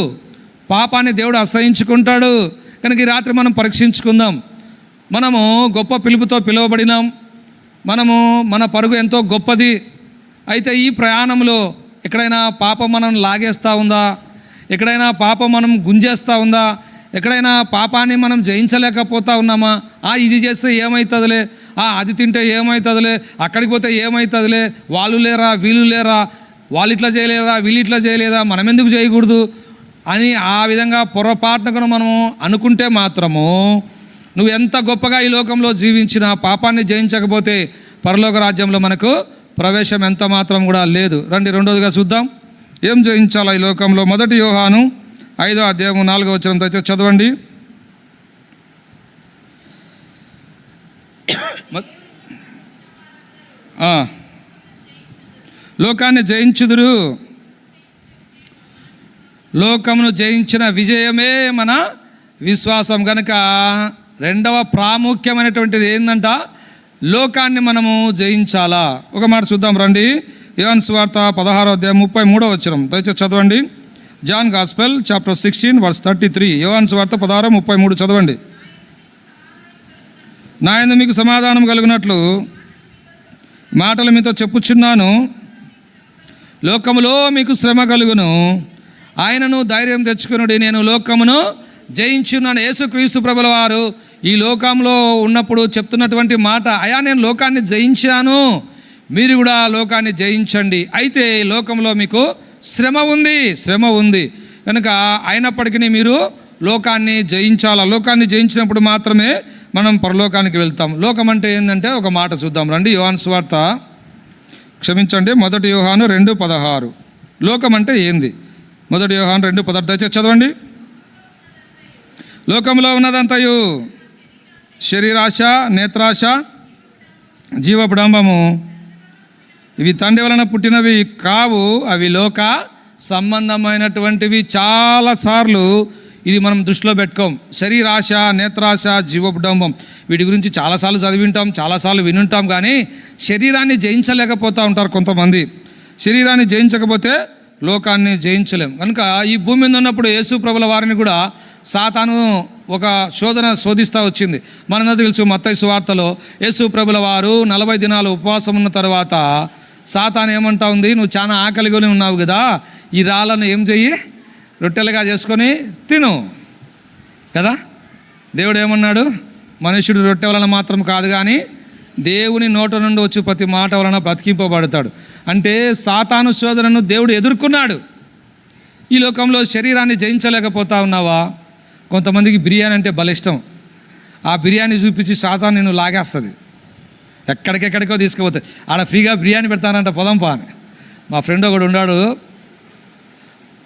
పాపాన్ని దేవుడు అసహించుకుంటాడు. కనుక ఈ రాత్రి మనం పరీక్షించుకుందాం. మనము గొప్ప పిలుపుతో పిలువబడినాం. మన పరుగు ఎంతో గొప్పది. అయితే ఈ ప్రయాణంలో ఎక్కడైనా పాపం మనం లాగేస్తూ ఉందా? ఎక్కడైనా పాపం మనం గుంజేస్తూ ఉందా? ఎక్కడైనా పాపాన్ని మనం జయించలేకపోతా ఉన్నామా? ఇది చేస్తే ఏమవుతుందిలే, అది తింటే ఏమవుతుందిలే, అక్కడికి పోతే ఏమవుతుందిలే, వాళ్ళు లేరా, వీళ్ళు లేరా, వాళ్ళు ఇట్లా చేయలేదా, వీళ్ళు ఇట్లా చేయలేదా, మనం ఎందుకు చేయకూడదు అని ఆ విధంగా పొరపాటును మనము అనుకుంటే మాత్రము నువ్వు ఎంత గొప్పగా ఈ లోకంలో జీవించినా పాపాన్ని జయించకపోతే పరలోక రాజ్యంలో మనకు ప్రవేశం ఎంత మాత్రం కూడా లేదు. రండి, రెండోదిగా చూద్దాం ఏం జయించాలా ఈ లోకంలో. 1 యోహాను 5వ అధ్యాయం 4వ వచనం దయచేసి చదవండి. లోకాన్ని జయించుదురు, లోకమును జయించిన విజయమే మన విశ్వాసం. కనుక రెండవ ప్రాముఖ్యమైనటువంటిది ఏంటంట, లోకాన్ని మనము జయించాలా. ఒక మాట చూద్దాం రండి. యోహాను సువార్త 16వ అధ్యాయం 33వ వచనం దయచేసి చదవండి. John gospel chapter 16 verse 33. యోహాను సువార్త 16:33 చదవండి. నా యందు మీకు సమాధానం కలుగునట్లు మాటలు మీతో చెప్పుచున్నాను, లోకములో మీకు శ్రమ కలుగును, ఆయనను ధైర్యం తెచ్చుకునుడి, నేను లోకమును జయించున్నాను. యేసుక్రీస్తు ప్రభుల వారు ఈ లోకంలో ఉన్నప్పుడు చెప్తున్నటువంటి మాట, అయా నేను లోకాన్ని జయించాను, మీరు కూడా లోకాన్ని జయించండి. అయితే లోకంలో మీకు శ్రమ ఉంది. కనుక అయినప్పటికీ మీరు లోకాన్ని జయించాలా. లోకాన్ని జయించినప్పుడు మాత్రమే మనం పరలోకానికి వెళ్తాం. లోకం అంటే ఏంటంటే ఒక మాట చూద్దాం రండి. యోహాను సువార్త క్షమించండి, 1 యోహాను 2:16. లోకం అంటే ఏంది? 1 యోహాను 2:16 దయచేసి చదవండి. లోకంలో ఉన్నదంతయు శరీరాశ, నేత్రాశ, జీవపుడంబము, ఇవి తండ్రి వలన పుట్టినవి కావు, అవి లోక సంబంధమైనటువంటివి. చాలాసార్లు ఇది మనం దృష్టిలో పెట్టుకోం. శరీరాశ, నేత్రాశ, జీవపుడంబం, వీటి గురించి చాలాసార్లు చదివి ఉంటాం, చాలాసార్లు వినుంటాం. కానీ శరీరాన్ని జయించలేకపోతూ ఉంటారు కొంతమంది. శరీరాన్ని జయించకపోతే లోకాన్ని జయించలేం. కనుక ఈ భూమి మీద ఉన్నప్పుడు యేసు ప్రభుల వారిని కూడా సాతాను ఒక శోధిస్తూ వచ్చింది. మనందరూ తెలుసు, మత్తయి సువార్తలో యేసు ప్రభుల వారు 40 దినాలు ఉపవాసం ఉన్న తర్వాత సాతాను ఏమంటా ఉంది, నువ్వు చాలా ఆకలిగానే ఉన్నావు కదా, ఈ రాళ్ళను ఏం చెయ్యి, రొట్టెలుగా చేసుకొని తిను కదా. దేవుడు ఏమన్నాడు, మనుష్యుడు రొట్టె వలన మాత్రం కాదు కానీ దేవుని నోట నుండి వచ్చి ప్రతి మాట వలన బ్రతికింపబడతాడు. అంటే సాతాను శోధనను దేవుడు ఎదుర్కొన్నాడు. ఈ లోకంలో శరీరాన్ని జయించలేకపోతా ఉన్నావా? కొంతమందికి బిర్యానీ అంటే బలిష్టం. ఆ బిర్యానీ చూపించి సాతాను నిన్ను లాగేస్తుంది, ఎక్కడికెక్కడికో తీసుకుపోతుంది. ఆడ ఫ్రీగా బిర్యానీ పెడతానంట, పొదంపా అని. మా ఫ్రెండ్ ఒకడు ఉన్నాడు,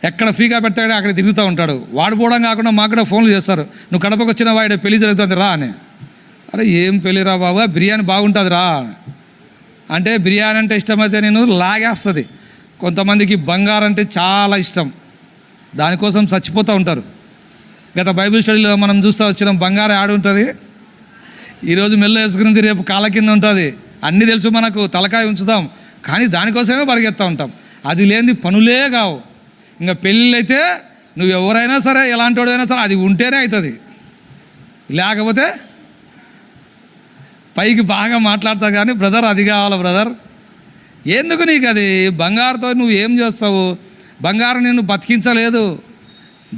ఎక్కడ ఫ్రీగా పెడతాడో అక్కడ తిరుగుతూ ఉంటాడు. వాడు పోవడం కాకుండా మాకు కూడా ఫోన్లు చేస్తారు, నువ్వు కడపకు వచ్చిన వాడు పెళ్లి జరుగుతుంది రా అని. అరే ఏం పెళ్ళిరా బాబా, బిర్యానీ బాగుంటుంది రా అంటే, బిర్యానీ అంటే ఇష్టమైతే నేను లాగేస్తుంది. కొంతమందికి బంగారం అంటే చాలా ఇష్టం, దానికోసం చచ్చిపోతూ ఉంటారు. గత బైబిల్ స్టడీలో మనం చూస్తూ వచ్చినాం, బంగారం ఆడు ఉంటుంది, ఈరోజు మెల్ల వేసుకున్నది రేపు కాళ్ళ కింద ఉంటుంది. అన్నీ తెలుసు మనకు, తలకాయ ఉంచుతాం, కానీ దానికోసమే పరిగెత్తూ ఉంటాం. అది లేని పనులే కావు. ఇంకా పెళ్ళిళ్ళు అయితే నువ్వు ఎవరైనా సరే, ఎలాంటి వాడైనా సరే, అది ఉంటేనే అవుతుంది, లేకపోతే పైకి బాగా మాట్లాడతావు కానీ బ్రదర్ అది కావాలి బ్రదర్. ఎందుకు నీకు అది? బంగారుతో నువ్వు ఏం చేస్తావు? బంగారం నిన్ను బతికించలేదు.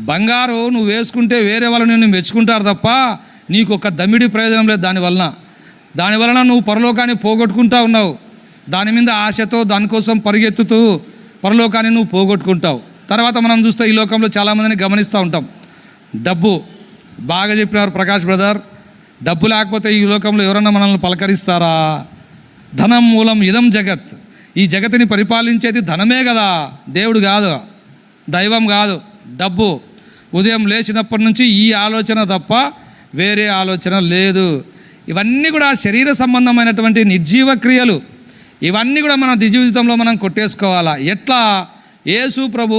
బంగారు నువ్వు వేసుకుంటే వేరే వాళ్ళు నిన్ను మెచ్చుకుంటారు తప్ప నీకు ఒక దమ్మిడి ప్రయోజనం లేదు దానివలన నువ్వు పరలోకాన్ని పోగొట్టుకుంటా ఉన్నావు. దాని మీద ఆశతో దానికోసం పరిగెత్తుతూ పరలోకాన్ని నువ్వు పోగొట్టుకుంటావు. తర్వాత మనం చూస్తే ఈ లోకంలో చాలామందిని గమనిస్తూ ఉంటాం. డబ్బు బాగా చెప్పినారు ప్రకాష్ బ్రదర్. డబ్బు లేకపోతే ఈ లోకంలో ఎవరన్నా మనల్ని పలకరిస్తారా? ధనం మూలం ఇదం జగత్. ఈ జగత్తుని పరిపాలించేది ధనమే కదా, దేవుడు కాదు, దైవం కాదు, డబ్బు. ఉదయం లేచినప్పటి నుంచి ఈ ఆలోచన తప్ప వేరే ఆలోచన లేదు. ఇవన్నీ కూడా శరీర సంబంధమైనటువంటి నిర్జీవ క్రియలు. ఇవన్నీ కూడా మన జీవితంలో మనం కొట్టేసుకోవాలా. ఎట్లా? యేసు ప్రభు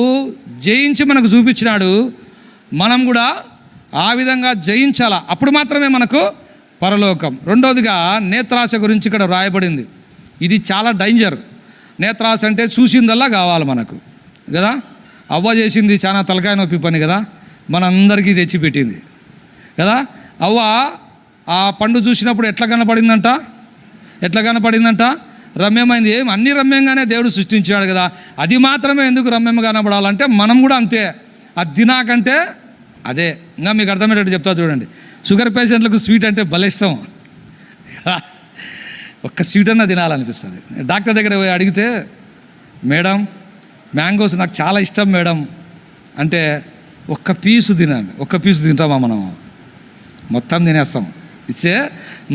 జయించి మనకు చూపించినాడు, మనం కూడా ఆ విధంగా జయించాలా. అప్పుడు మాత్రమే మనకు పరలోకం. రెండోదిగా నేత్రాశ గురించి ఇక్కడ రాయబడింది. ఇది చాలా డేంజర్. నేత్రాశ అంటే చూసిందల్లా కావాలి మనకు కదా. అవ్వ చేసింది చాలా తలకాయ నొప్పి పని కదా, మనందరికీ తెచ్చిపెట్టింది కదా. అవ్వ ఆ పండు చూసినప్పుడు ఎట్లా కనపడిందంట? రమ్యమైంది. ఏం అన్ని రమ్యంగానే దేవుడు సృష్టించాడు కదా, అది మాత్రమే ఎందుకు రమ్యంగా కనపడాలంటే మనం కూడా అంతే. అది తినాకంటే అదే. ఇంకా మీకు అర్థమయ్యేటట్టు చెప్తా చూడండి. షుగర్ పేషెంట్లకు స్వీట్ అంటే భలే ఇష్టం, ఒక్క స్వీట్ అన్నా తినాలనిపిస్తుంది. డాక్టర్ దగ్గర పోయి అడిగితే, మేడం మ్యాంగోస్ నాకు చాలా ఇష్టం మేడం అంటే, ఒక్క పీసు తినండి. ఒక్క పీసు తింటామా మనం? మొత్తం తినేస్తాం,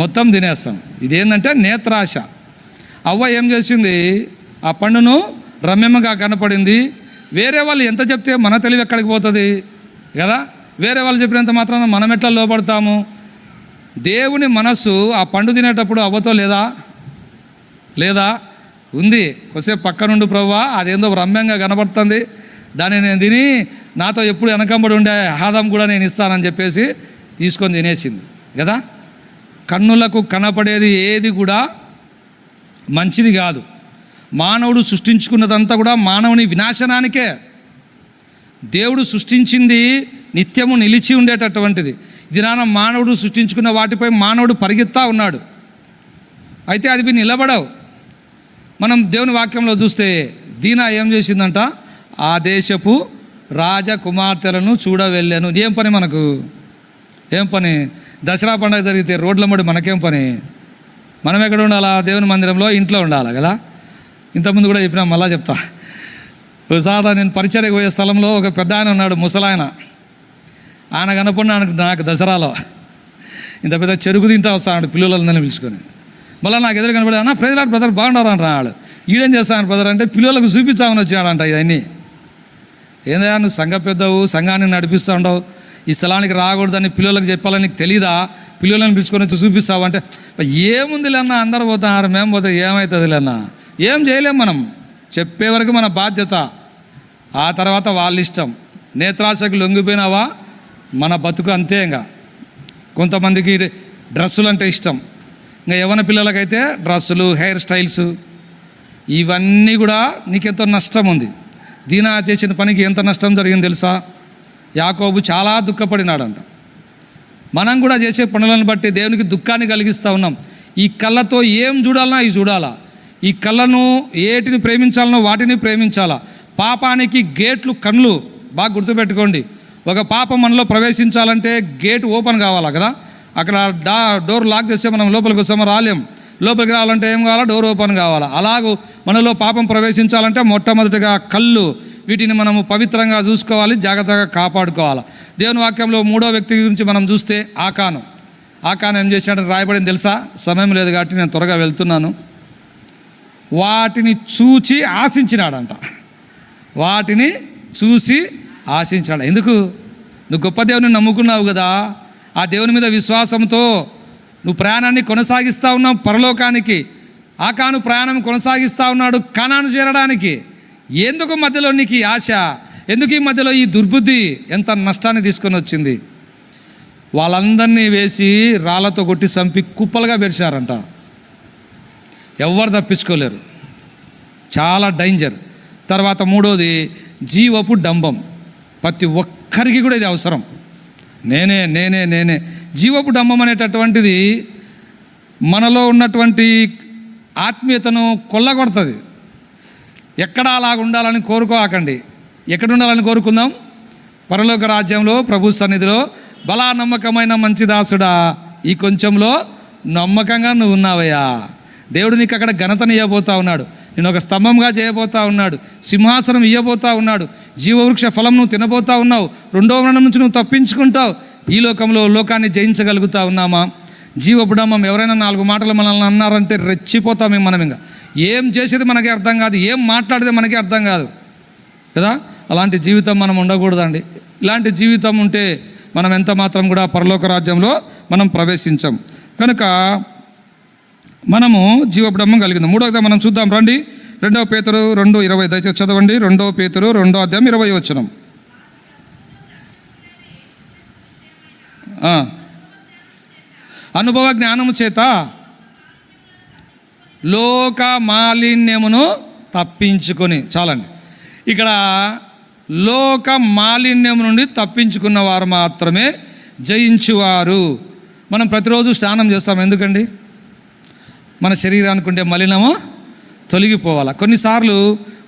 మొత్తం తినేస్తాం. ఇదేంటంటే నేత్రాశ. అవ్వ ఏం చేసింది? ఆ పండును రమ్యముగా కనపడింది. వేరే వాళ్ళు ఎంత చెప్తే మన తెలివి ఎక్కడికి పోతుంది కదా. వేరే వాళ్ళు చెప్పినంత మాత్రాన మనం ఎట్లా లోపడతాము? దేవుని మనస్సు ఆ పండు తినేటప్పుడు అవ్వతో లేదా ఉంది. కొద్దిసేపు పక్క నుండి ప్రభువా, అదేందో రమ్యంగా కనబడుతుంది, దాన్ని నేను తిని నాతో ఎప్పుడు వెనకంబడి ఉండే ఆహారం కూడా నేను ఇస్తానని చెప్పేసి తీసుకొని తినేసింది కదా. కన్నులకు కనపడేది ఏది కూడా మంచిది కాదు. మానవుడు సృష్టించుకున్నదంతా కూడా మానవుని వినాశనానికే. దేవుడు సృష్టించింది నిత్యము నిలిచి ఉండేటటువంటిది. ఇది మానవుడు సృష్టించుకున్న వాటిపై మానవుడు పరిగెత్తా ఉన్నాడు, అయితే అవి నిలబడవు. మనం దేవుని వాక్యంలో చూస్తే దీనా ఏం చేసిందంట? ఆ దేశపు రాజకుమార్తెలను చూడవెళ్ళాను. ఏం పని మనకు? ఏం పని? దసరా పండుగ జరిగితే రోడ్ల మడి మనకేం పని? మనం ఎక్కడ ఉండాలా? దేవుని మందిరంలో, ఇంట్లో ఉండాలి కదా. ఇంతకుముందు కూడా చెప్పినా, మళ్ళా చెప్తా. ఒకసారి నేను పరిచర్యకు పోయే స్థలంలో ఒక పెద్ద ఆయన ఉన్నాడు, ముసలాయన. ఆయన కనపడిన నాకు దసరాలో ఇంత పెద్ద చెరుకు తింటా వస్తాడు పిల్లలందరినీ పిలుచుకొని. మళ్ళీ నాకు ఎదురు కనపడి, అన్న ప్రైజ్ లార్డ్ బ్రదర్ బాగున్నారు అంటున్నాడు. ఈడేం చేస్తాను బ్రదర్ అంటే పిల్లలకు చూపించామని వచ్చినాడంట. ఇవన్నీ ఏందయ్యా, నువ్వు సంఘ పెద్దవు, సంఘాన్ని నడిపిస్తూ ఉండవు, ఈ స్థలానికి రాకూడదని పిల్లలకు చెప్పాలని నీకు తెలీదా? పిల్లలను పిలుచుకొని వచ్చి చూపిస్తావు అంటే, ఏముందిలేన్నా అందరూ పోతున్నారు, మేము పోతే ఏమవుతుందిలేన్నా, ఏం చేయలేం మనం. చెప్పే వరకు మన బాధ్యత, ఆ తర్వాత వాళ్ళ ఇష్టం. నేత్రాశకు లొంగిపోయినావా మన బతుకు అంతే. ఇంకా కొంతమందికి డ్రెస్సులు అంటే ఇష్టం, ఇంకా యవ్వన పిల్లలకైతే డ్రెస్సులు, హెయిర్ స్టైల్స్, ఇవన్నీ కూడా నీకెంతో నష్టం ఉంది. దీనా చేసిన పనికి ఎంత నష్టం జరిగింది తెలుసా? యాకోబు చాలా దుఃఖపడినాడంట. మనం కూడా చేసే పనులను బట్టి దేవునికి దుఃఖాన్ని కలిగిస్తూ ఉన్నాం. ఈ కళ్ళతో ఏం చూడాలన్నా ఇవి చూడాలా, ఈ కళ్ళను ఏటిని ప్రేమించాలనో వాటిని ప్రేమించాలా. పాపానికి గేట్లు కళ్ళు. బాగా గుర్తుపెట్టుకోండి, ఒక పాపం మనలో ప్రవేశించాలంటే గేట్ ఓపెన్ కావాలా కదా. అక్కడ డోర్ లాక్ చేస్తే మనం లోపలికి వచ్చామో రాలేం. లోపలికి రావాలంటే ఏం కావాలా? డోర్ ఓపెన్ కావాలా. అలాగూ మనలో పాపం ప్రవేశించాలంటే మొట్టమొదటిగా కళ్ళు, వీటిని మనము పవిత్రంగా చూసుకోవాలి, జాగ్రత్తగా కాపాడుకోవాలి. దేవుని వాక్యంలో 3వ వ్యక్తి గురించి మనం చూస్తే ఆకాను ఏం చేశాడని రాయబడింది తెలుసా? సమయం లేదు కాబట్టి నేను త్వరగా వెళ్తున్నాను. వాటిని చూచి ఆశించినాడంట. వాటిని చూసి ఆశించాడు. ఎందుకు? నువ్వు గొప్ప దేవుని నమ్ముకున్నావు కదా, ఆ దేవుని మీద విశ్వాసంతో నువ్వు ప్రయాణాన్ని కొనసాగిస్తూ ఉన్నావు పరలోకానికి. ఆకాను ప్రయాణం కొనసాగిస్తూ ఉన్నాడు కనాను చేరడానికి. ఎందుకు మధ్యలో నీకు ఈ ఆశ? ఎందుకు ఈ మధ్యలో ఈ దుర్బుద్ధి? ఎంత నష్టాన్ని తీసుకొని వచ్చింది. వాళ్ళందరినీ వేసి రాళ్ళతో కొట్టి చంపి కుప్పలుగా పెరిచారంట. ఎవరు తప్పించుకోలేరు, చాలా డేంజర్. తర్వాత 3వది జీవపు డంబం. ప్రతి ఒక్కరికి కూడా ఇది అవసరం. నేనే జీవపు డంబం అనేటటువంటిది మనలో ఉన్నటువంటి ఆత్మీయతను కొల్లగొడుతుంది. ఎక్కడ అలాగ ఉండాలని కోరుకోకండి. ఎక్కడ ఉండాలని కోరుకుందాం? పరలోక రాజ్యంలో ప్రభు సన్నిధిలో. బలా నమ్మకమైన మంచి దాసుడా, ఈ కొంచెంలో నమ్మకంగా నువ్వు ఉన్నావయ్యా. దేవుడు నీకు అక్కడ ఘనతను ఇవ్వబోతా ఉన్నాడు, నేను ఒక స్తంభంగా చేయబోతా ఉన్నాడు, సింహాసనం ఇవ్వబోతా ఉన్నాడు, జీవవృక్ష ఫలం నువ్వు తినబోతా ఉన్నావు, 2వ మరణం నుంచి నువ్వు తప్పించుకుంటావు. ఈ లోకంలో లోకాన్ని జయించగలుగుతా ఉన్నామా? జీవపుడమ్మం ఎవరైనా 4 మాటలు మనల్ని అన్నారంటే రెచ్చిపోతామే మనం. ఇంకా ఏం చేసేది మనకే అర్థం కాదు, ఏం మాట్లాడితే మనకే అర్థం కాదు కదా. అలాంటి జీవితం మనం ఉండకూడదండి. ఇలాంటి జీవితం ఉంటే మనం ఎంత మాత్రం కూడా పరలోక రాజ్యంలో మనం ప్రవేశించాం. కనుక మనము జీవపుడమ్మం కలిగింది. 3వది మనం చూద్దాం రండి. 2 పేతురు 2:20 దయచేసి చదవండి. 2 పేతురు 2వ అధ్యాయం 20 వచనం. అనుభవ జ్ఞానము చేత లోక మాలిన్యమును తప్పించుకొని. చాలండి. ఇక్కడ లోక మాలిన్యం నుండి తప్పించుకున్న వారు మాత్రమే జయించువారు. మనం ప్రతిరోజు స్నానం చేస్తాం. ఎందుకండి? మన శరీరానికి ఉండే మలినము తొలగిపోవాలి. కొన్నిసార్లు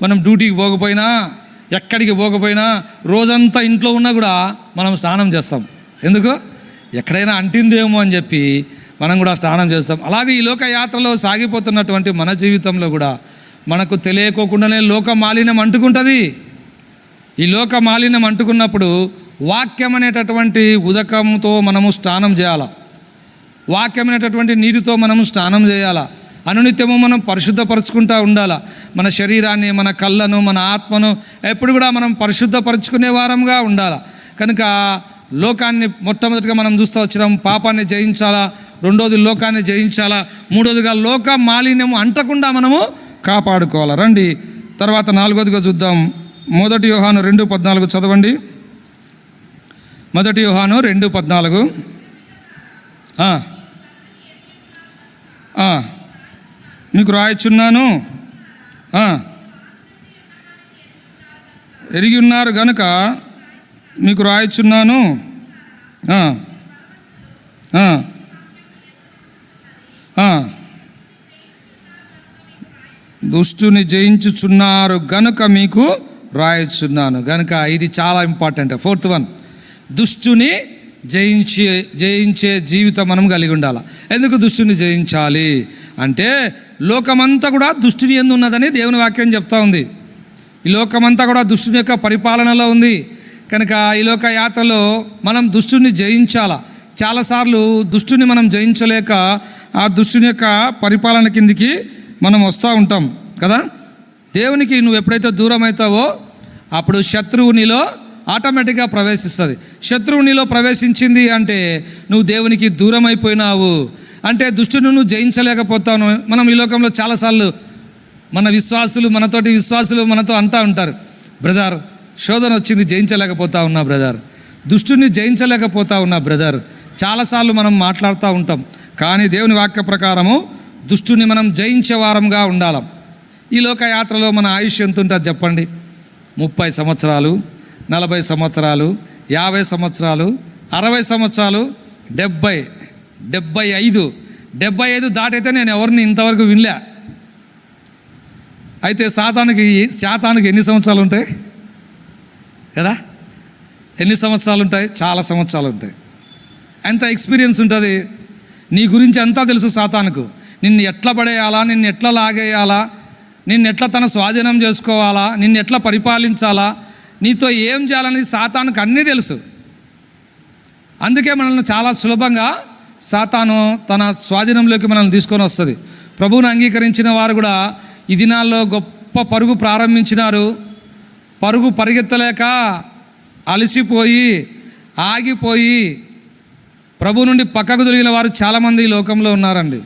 మనం డ్యూటీకి పోకపోయినా, ఎక్కడికి పోకపోయినా, రోజంతా ఇంట్లో ఉన్నా కూడా మనం స్నానం చేస్తాం. ఎందుకు? ఎక్కడైనా అంటిందేమో అని చెప్పి మనం కూడా స్నానం చేస్తాం. అలాగే ఈ లోక యాత్రలో సాగిపోతున్నటువంటి మన జీవితంలో కూడా మనకు తెలియకోకుండానే లోక మాలిన్యం అంటుకుంటుంది. ఈ లోక మాలిన్యం అంటుకున్నప్పుడు వాక్యం అనేటటువంటి ఉదకంతో మనము స్నానం చేయాలి. వాక్యం అనేటటువంటి నీటితో మనము స్నానం చేయాలి. అనునిత్యము మనం పరిశుద్ధపరచుకుంటూ ఉండాలి. మన శరీరాన్ని, మన కళ్ళను, మన ఆత్మను ఎప్పుడు కూడా మనం పరిశుద్ధపరచుకునే వారంగా ఉండాలి. కనుక లోకాన్ని మొట్టమొదటిగా మనం చూస్తూ వచ్చినాం, పాపాన్ని జయించాలా, 2వది లోకాన్ని జయించాలా, 3వదిగా లోక మాలిన్యము అంటకుండా మనము కాపాడుకోవాలి. రండి తర్వాత 4వదిగా చూద్దాం. 1 యోహాను 2:14 చదవండి. 1 యోహాను 2:14. మీకు రాయచున్నాను, ఎరిగి ఉన్నారు గనుక మీకు రాయచున్నాను. దుష్టుని జయించుచున్నారు గనుక మీకు రాయచున్నాను. గనుక ఇది చాలా ఇంపార్టెంట్. 4th వన్, దుష్టుని జయించే జీవితం మనం కలిగి ఉండాలి. ఎందుకు దుష్టుని జయించాలి అంటే లోకమంతా కూడా దుష్టుని యందు ఉన్నదని దేవుని వాక్యం చెప్తా ఉంది. ఈ లోకమంతా కూడా దుష్టుని యొక్క పరిపాలనలో ఉంది. కనుక ఈ లోక యాత్రలో మనం దుష్టుని జయించాలా. చాలాసార్లు దుష్టుని మనం జయించలేక ఆ దుష్టుని యొక్క పరిపాలన కిందికి మనం వస్తూ ఉంటాం. కదా. దేవునికి నువ్వు ఎప్పుడైతే దూరం అవుతావో అప్పుడు శత్రువు నీలో ఆటోమేటిక్గా ప్రవేశిస్తుంది. శత్రువు నీలో ప్రవేశించింది అంటే నువ్వు దేవునికి దూరం అయిపోయినావు అంటే దుష్టుని నువ్వు జయించలేకపోతావు. మనం ఈ లోకంలో చాలాసార్లు మన మనతోటి విశ్వాసులు మనతో అంటూ ఉంటారు, బ్రదర్ శోధన వచ్చింది జయించలేకపోతా ఉన్నా బ్రదర్, దుష్టుని జయించలేకపోతా ఉన్నా బ్రదర్. చాలాసార్లు మనం మాట్లాడుతూ ఉంటాం. కానీ దేవుని వాక్య ప్రకారము దుష్టుని మనం జయించే వారంగా ఉండాలి. ఈ లోకయాత్రలో మన ఆయుష్ ఎంత ఉంటుంది చెప్పండి? 30 సంవత్సరాలు, 40 సంవత్సరాలు, 50 సంవత్సరాలు, 60 సంవత్సరాలు, 75 దాటైతే నేను ఎవరిని ఇంతవరకు వినలే. అయితే శాతానికి ఎన్ని సంవత్సరాలు ఉంటాయి కదా? ఎన్ని సంవత్సరాలు ఉంటాయి? చాలా సంవత్సరాలు ఉంటాయి. ఎంత ఎక్స్పీరియన్స్ ఉంటుంది, నీ గురించి అంతా తెలుసు సాతానుకు. నిన్ను ఎట్లా పడేయాలా, నిన్ను ఎట్లా లాగేయాలా, నిన్ను ఎట్లా తన స్వాధీనం చేసుకోవాలా, నిన్ను ఎట్లా పరిపాలించాలా, నీతో ఏం చేయాలనేది సాతానుకు అన్నీ తెలుసు. అందుకే మనల్ని చాలా సులభంగా సాతాను తన స్వాధీనంలోకి మనల్ని తీసుకొని వస్తుంది. ప్రభువుని అంగీకరించిన వారు కూడా ఈ దినాల్లో గొప్ప పరుగు ప్రారంభించినారు. పరుగు పరిగెత్తలేక అలసిపోయి ఆగిపోయి ప్రభు నుండి పక్కకు దొరికిన వారు చాలామంది ఈ లోకంలో ఉన్నారండి.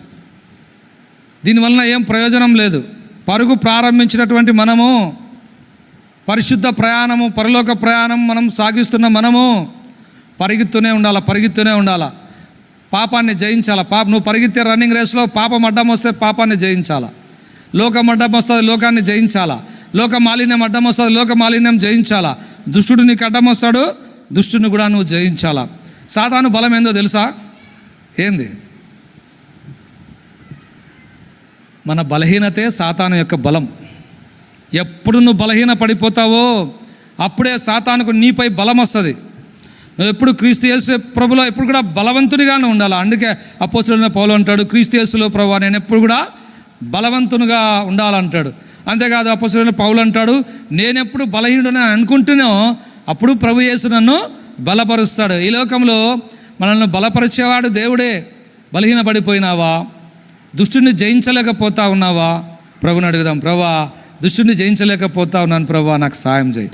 దీనివల్ల ఏం ప్రయోజనం లేదు. పరుగు ప్రారంభించినటువంటి మనము, పరిశుద్ధ ప్రయాణము, పరలోక ప్రయాణం మనం సాగిస్తున్న మనము పరిగెత్తునే ఉండాలా. పాపాన్ని జయించాలా. నువ్వు పరిగెత్తే రన్నింగ్ రేస్లో పాపం అడ్డం వస్తే పాపాన్ని జయించాలా. లోకం అడ్డం వస్తుంది, లోకాన్ని జయించాలా. లోక మాలిన్యం అడ్డం వస్తుంది, లోక మాలిన్యం జయించాలా. దుష్టుడు నీకు అడ్డం వస్తాడు, దుష్టుని కూడా నువ్వు జయించాలా. సాతాను బలం ఏందో తెలుసా? ఏంది? మన బలహీనతే సాతాను యొక్క బలం. ఎప్పుడు నువ్వు బలహీన పడిపోతావో అప్పుడే సాతానుకు నీపై బలం వస్తుంది. నువ్వు ఎప్పుడు క్రీస్తు యేసు ప్రభులో ఎప్పుడు కూడా బలవంతునిగానే ఉండాలి. అందుకే అపోస్తలుడైన పౌలు అంటాడు, క్రీస్తు యేసులో ప్రభువా నేను ఎప్పుడు కూడా బలవంతునిగా ఉండాలంటాడు. అంతేకాదు అపోస్తలుడైన పౌలు అంటాడు, నేనెప్పుడు బలహీనుడని అనుకుంటున్నా అప్పుడు ప్రభు యేసు నన్ను బలపరుస్తాడు. ఈ లోకంలో మనల్ని బలపరిచేవాడు దేవుడే. బలహీన పడిపోయినావా? దుష్టుని జయించలేకపోతా ఉన్నావా? ప్రభుని అడుగుదాం, ప్రభువా దుష్టుని జయించలేకపోతా ఉన్నాను ప్రభువా, నాకు సాయం చేయి.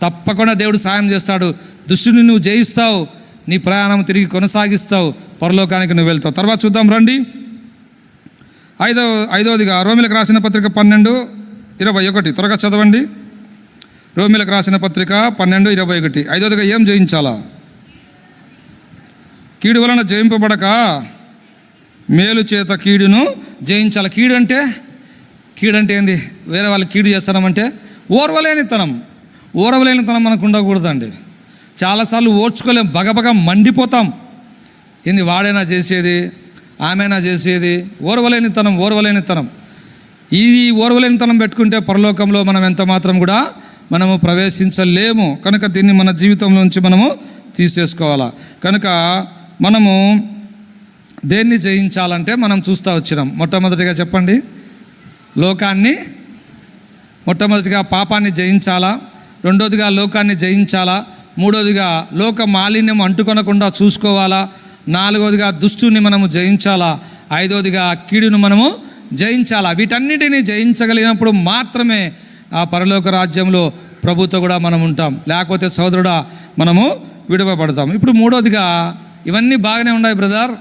తప్పకుండా దేవుడు సాయం చేస్తాడు. దుష్టుని నువ్వు జయిస్తావు, నీ ప్రయాణం తిరిగి కొనసాగిస్తావు, పరలోకానికి నువ్వు వెళ్తావు. తర్వాత చూద్దాం రండి. ఐదవదిగా రోమిలకు రాసిన పత్రిక 12:21 త్వరగా చదవండి. రోమిలకు రాసిన పత్రిక 12:21. ఐదవదిగా ఏం జయించాలా? కీడు వలన జయింపబడక మేలు చేత కీడును జయించాలి. కీడు అంటే ఏంది? వేరే వాళ్ళకి కీడు చేస్తామంటే ఓర్వలేనితనం మనకు ఉండకూడదండి. చాలాసార్లు ఓర్చుకోలేం, బగబగ మండిపోతాం. ఏంది వాడైనా చేసేది, ఆమెనా చేసేది? ఓర్వలేనితనం. ఈ ఓర్వలేనితనం పెట్టుకుంటే పరలోకంలో మనం ఎంత మాత్రం కూడా మనము ప్రవేశించలేము. కనుక దీన్ని మన జీవితంలోంచి మనము తీసేసుకోవాలా. కనుక మనము దేన్ని జయించాలంటే మనం చూస్తూ వచ్చినాం. మొట్టమొదటిగా చెప్పండి, మొట్టమొదటిగా పాపాన్ని జయించాలా, రెండోదిగా లోకాన్ని జయించాలా, మూడోదిగా లోక మాలిన్యం అంటుకొనకుండా చూసుకోవాలా, నాలుగోదిగా దుష్టుని మనము జయించాలా, ఐదోదిగా కీడును మనము జయించాలా. వీటన్నిటినీ జయించగలిగినప్పుడు మాత్రమే ఆ పరలోక రాజ్యంలో ప్రభుతో కూడా మనం ఉంటాం. లేకపోతే సోదరుడా మనము విడవబడతాం. ఇప్పుడు మూడోదిగా, ఇవన్నీ బాగానే ఉన్నాయి బ్రదర్,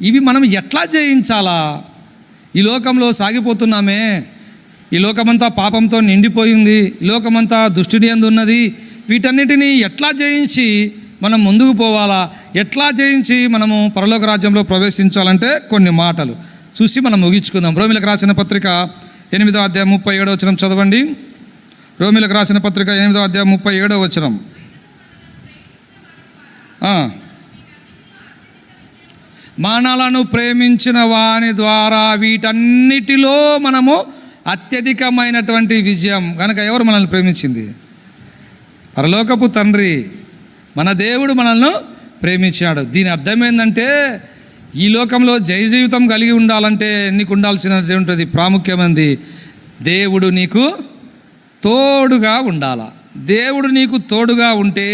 ఇవి మనం ఎట్లా జయించాలా? ఈ లోకంలో సాగిపోతున్నామే, ఈ లోకమంతా పాపంతో నిండిపోయింది, ఈ లోకమంతా దుష్టుని యందు ఉన్నది. వీటన్నిటినీ ఎట్లా జయించి మనం ముందుకు పోవాలా, ఎట్లా జయించి మనము పరలోక రాజ్యంలో ప్రవేశించాలంటే కొన్ని మాటలు చూసి మనం ముగించుకుందాం. రోమిలకు రాసిన పత్రిక 8వ అధ్యాయం 37వ వచనం చదవండి. రోమిలకు రాసిన పత్రిక 8వ అధ్యాయం 37వ వచనం. మానవులను ప్రేమించిన వాని ద్వారా వీటన్నిటిలో మనము అత్యధికమైనటువంటి విజయం. కనుక ఎవరు మనల్ని ప్రేమించింది? పరలోకపు తండ్రి, మన దేవుడు మనల్ని ప్రేమించాడు. దీని అర్థం ఏంటంటే ఈ లోకంలో జయ జీవితం కలిగి ఉండాలంటే నీకు ఉండాల్సినది ఉంటుంది, ప్రాముఖ్యమైనది, దేవుడు నీకు తోడుగా ఉండాలా. దేవుడు నీకు తోడుగా ఉంటే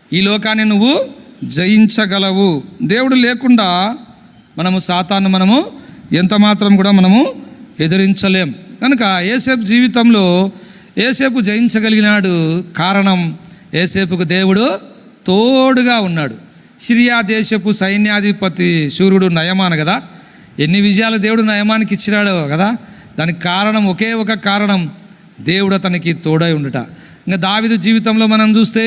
ఈ లోకాన్ని నువ్వు జయించగలవు. దేవుడు లేకుండా మనము సాతాను ఎంత మాత్రం కూడా మనము ఎదిరించలేం. కనుక యోసేపు జీవితంలో యోసేపు జయించగలిగినాడు. కారణం యోసేపుకు దేవుడు తోడుగా ఉన్నాడు. సిరియా దేశపు సైన్యాధిపతి శూరుడు నయమాను కదా, ఎన్ని విజయాలు దేవుడు నయమానికి ఇచ్చినాడో కదా. దానికి కారణం ఒకే ఒక కారణం, దేవుడు అతనికి తోడై ఉండుట. ఇంకా దావీదు జీవితంలో మనం చూస్తే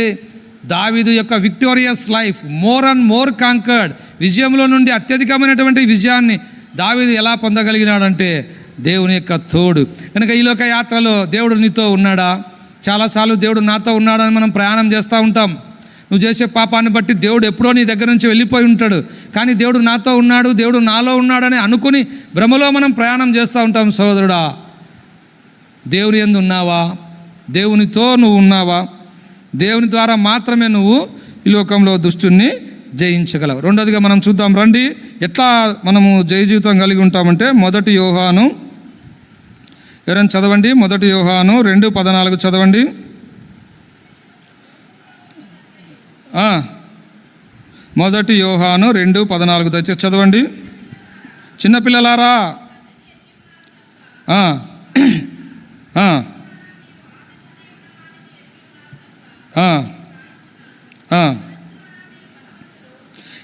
దావీదు యొక్క victorious life, more and more conquered, విజయంలో నుండి అత్యధికమైనటువంటి విజయాన్ని దావీదు ఎలా పొందగలిగినాడంటే దేవుని యొక్క తోడు. కనుక ఈ లోక యాత్రలో దేవుడు నీతో ఉన్నాడా? చాలాసార్లు దేవుడు నాతో ఉన్నాడని మనం ప్రయాణం చేస్తూ ఉంటాం. నువ్వు చేసే పాపాన్ని బట్టి దేవుడు ఎప్పుడో నీ దగ్గర నుంచి వెళ్ళిపోయి ఉంటాడు, కానీ దేవుడు నాతో ఉన్నాడు, దేవుడు నాలో ఉన్నాడని అనుకుని భ్రమలో మనం ప్రయాణం చేస్తూ ఉంటాం. సహోదరుడా, దేవుని యందు ఉన్నావా? దేవునితో నువ్వు ఉన్నావా? దేవుని ద్వారా మాత్రమే నువ్వు ఈ లోకంలో దుష్టుని జయించగలవు. రెండోదిగా మనం చూద్దాం రండి, ఎట్లా మనము జయ జీవితం కలిగి ఉంటామంటే 1 యోహాను, ఎవరైనా చదవండి, 1 యోహాను 2:14 చదవండి. 1 యోహాను 2:14 దయచేసి చదవండి. చిన్నపిల్లలారా,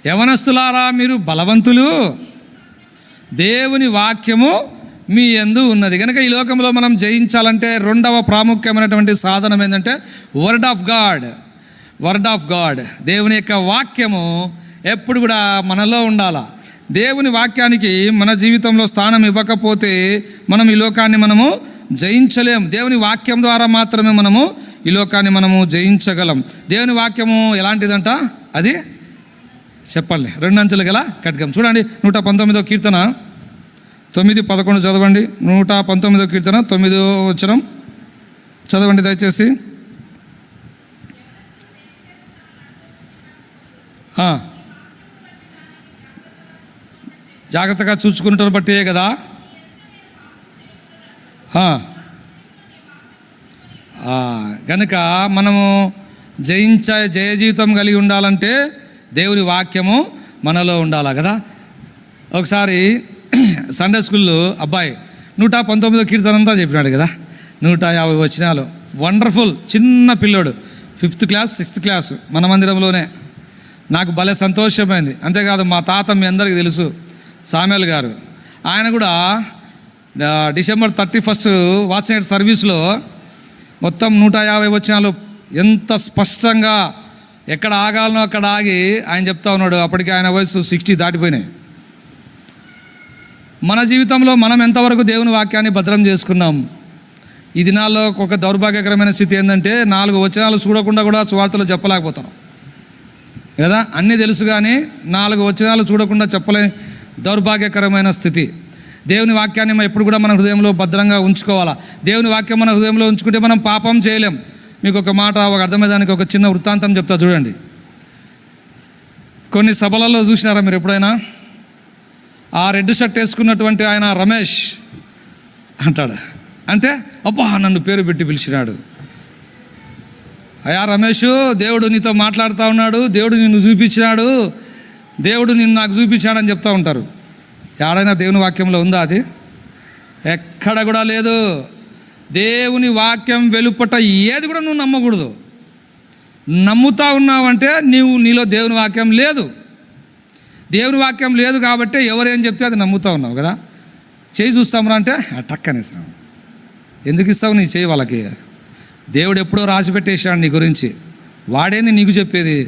యవనస్తులారా, మీరు బలవంతులు, దేవుని వాక్యము మీ యందు ఉన్నది. కనుక ఈ లోకంలో మనం జయించాలంటే రెండవ ప్రాముఖ్యమైనటువంటి సాధనం ఏంటంటే word of God. Word of God, దేవుని యొక్క వాక్యము ఎప్పుడు కూడా మనలో ఉండాలా. దేవుని వాక్యానికి మన జీవితంలో స్థానం ఇవ్వకపోతే మనం ఈ లోకాన్ని మనము జయించలేము. దేవుని వాక్యం ద్వారా మాత్రమే మనము ఈ లోకాన్ని మనము జయించగలం. దేవుని వాక్యము ఎలాంటిదంట? అది చెప్పండి, 2 అంచెలు గల ఖడ్గం. చూడండి 119వ కీర్తన 9-11 చదవండి. 119వ కీర్తన 9వ వచనం చదవండి దయచేసి. జాగ్రత్తగా చూసుకుంటారు బట్టే కదా. కనుక మనము జయ జీవితం కలిగి ఉండాలంటే దేవుని వాక్యము మనలో ఉండాలా కదా. ఒకసారి సండే స్కూల్లో అబ్బాయి 119వ కీర్తన అంతా చెప్పినాడు కదా, 150 వచనాలు. వండర్ఫుల్, చిన్న పిల్లోడు, 5th క్లాస్ 6th క్లాసు, మన మందిరంలోనే. నాకు భలే సంతోషమైంది. అంతేకాదు మా తాత మీ అందరికీ తెలుసు, సామ్యాల్ గారు, ఆయన కూడా డిసెంబర్ 31 వాచ్ నైట్ సర్వీస్లో మొత్తం 150 వచనాలు ఎంత స్పష్టంగా ఎక్కడ ఆగాలనో అక్కడ ఆగి ఆయన చెప్తా ఉన్నాడు. అప్పటికి ఆయన వయసు 60 దాటిపోయినాయి. మన జీవితంలో మనం ఎంతవరకు దేవుని వాక్యాన్ని భద్రం చేసుకున్నాం? ఈ దినాల్లో ఒక దౌర్భాగ్యకరమైన స్థితి ఏంటంటే 4 వచనాలు చూడకుండా కూడా సువార్తలో చెప్పలేకపోతున్నాం కదా. అన్నీ తెలుసు కానీ 4 వచనాలు చూడకుండా చెప్పలేని దౌర్భాగ్యకరమైన స్థితి. దేవుని వాక్యాన్ని మనం ఎప్పుడు కూడా మన హృదయంలో భద్రంగా ఉంచుకోవాలా. దేవుని వాక్యం మన హృదయంలో ఉంచుకుంటే మనం పాపం చేయలేం. మీకు ఒక మాట, ఒక అర్థమయ్యేదానికి ఒక చిన్న వృత్తాంతం చెప్తా చూడండి. కొన్ని సభలలో చూసినారా మీరు ఎప్పుడైనా? ఆ రెడ్ షర్ట్ వేసుకున్నటువంటి ఆయన రమేష్ అంటాడు. అంటే అబ్బా నన్ను పేరు పెట్టి పిలిచినాడు. అయ్యా రమేష్, దేవుడు నీతో మాట్లాడుతూ ఉన్నాడు, దేవుడు నిన్ను చూపించినాడు, దేవుడు నిన్ను నాకు చూపించాడని చెప్తూ ఉంటారు. ఎక్కడైనా దేవుని వాక్యంలో ఉందా అది? ఎక్కడ కూడా లేదు. దేవుని వాక్యం వెలుపట ఏది కూడా నువ్వు నమ్మకూడదు. నమ్ముతా ఉన్నావంటే నీలో దేవుని వాక్యం లేదు. దేవుని వాక్యం లేదు కాబట్టి ఎవరేం చెప్తే అది నమ్ముతా ఉన్నావు కదా. చేయి చూస్తామరా అంటే టక్కనేసాం. ఎందుకు ఇస్తావు నీ చేయి వాళ్ళకి? దేవుడు ఎప్పుడో రాసి పెట్టేసాడు నీ గురించి. వాడేంది నీకు చెప్పేది?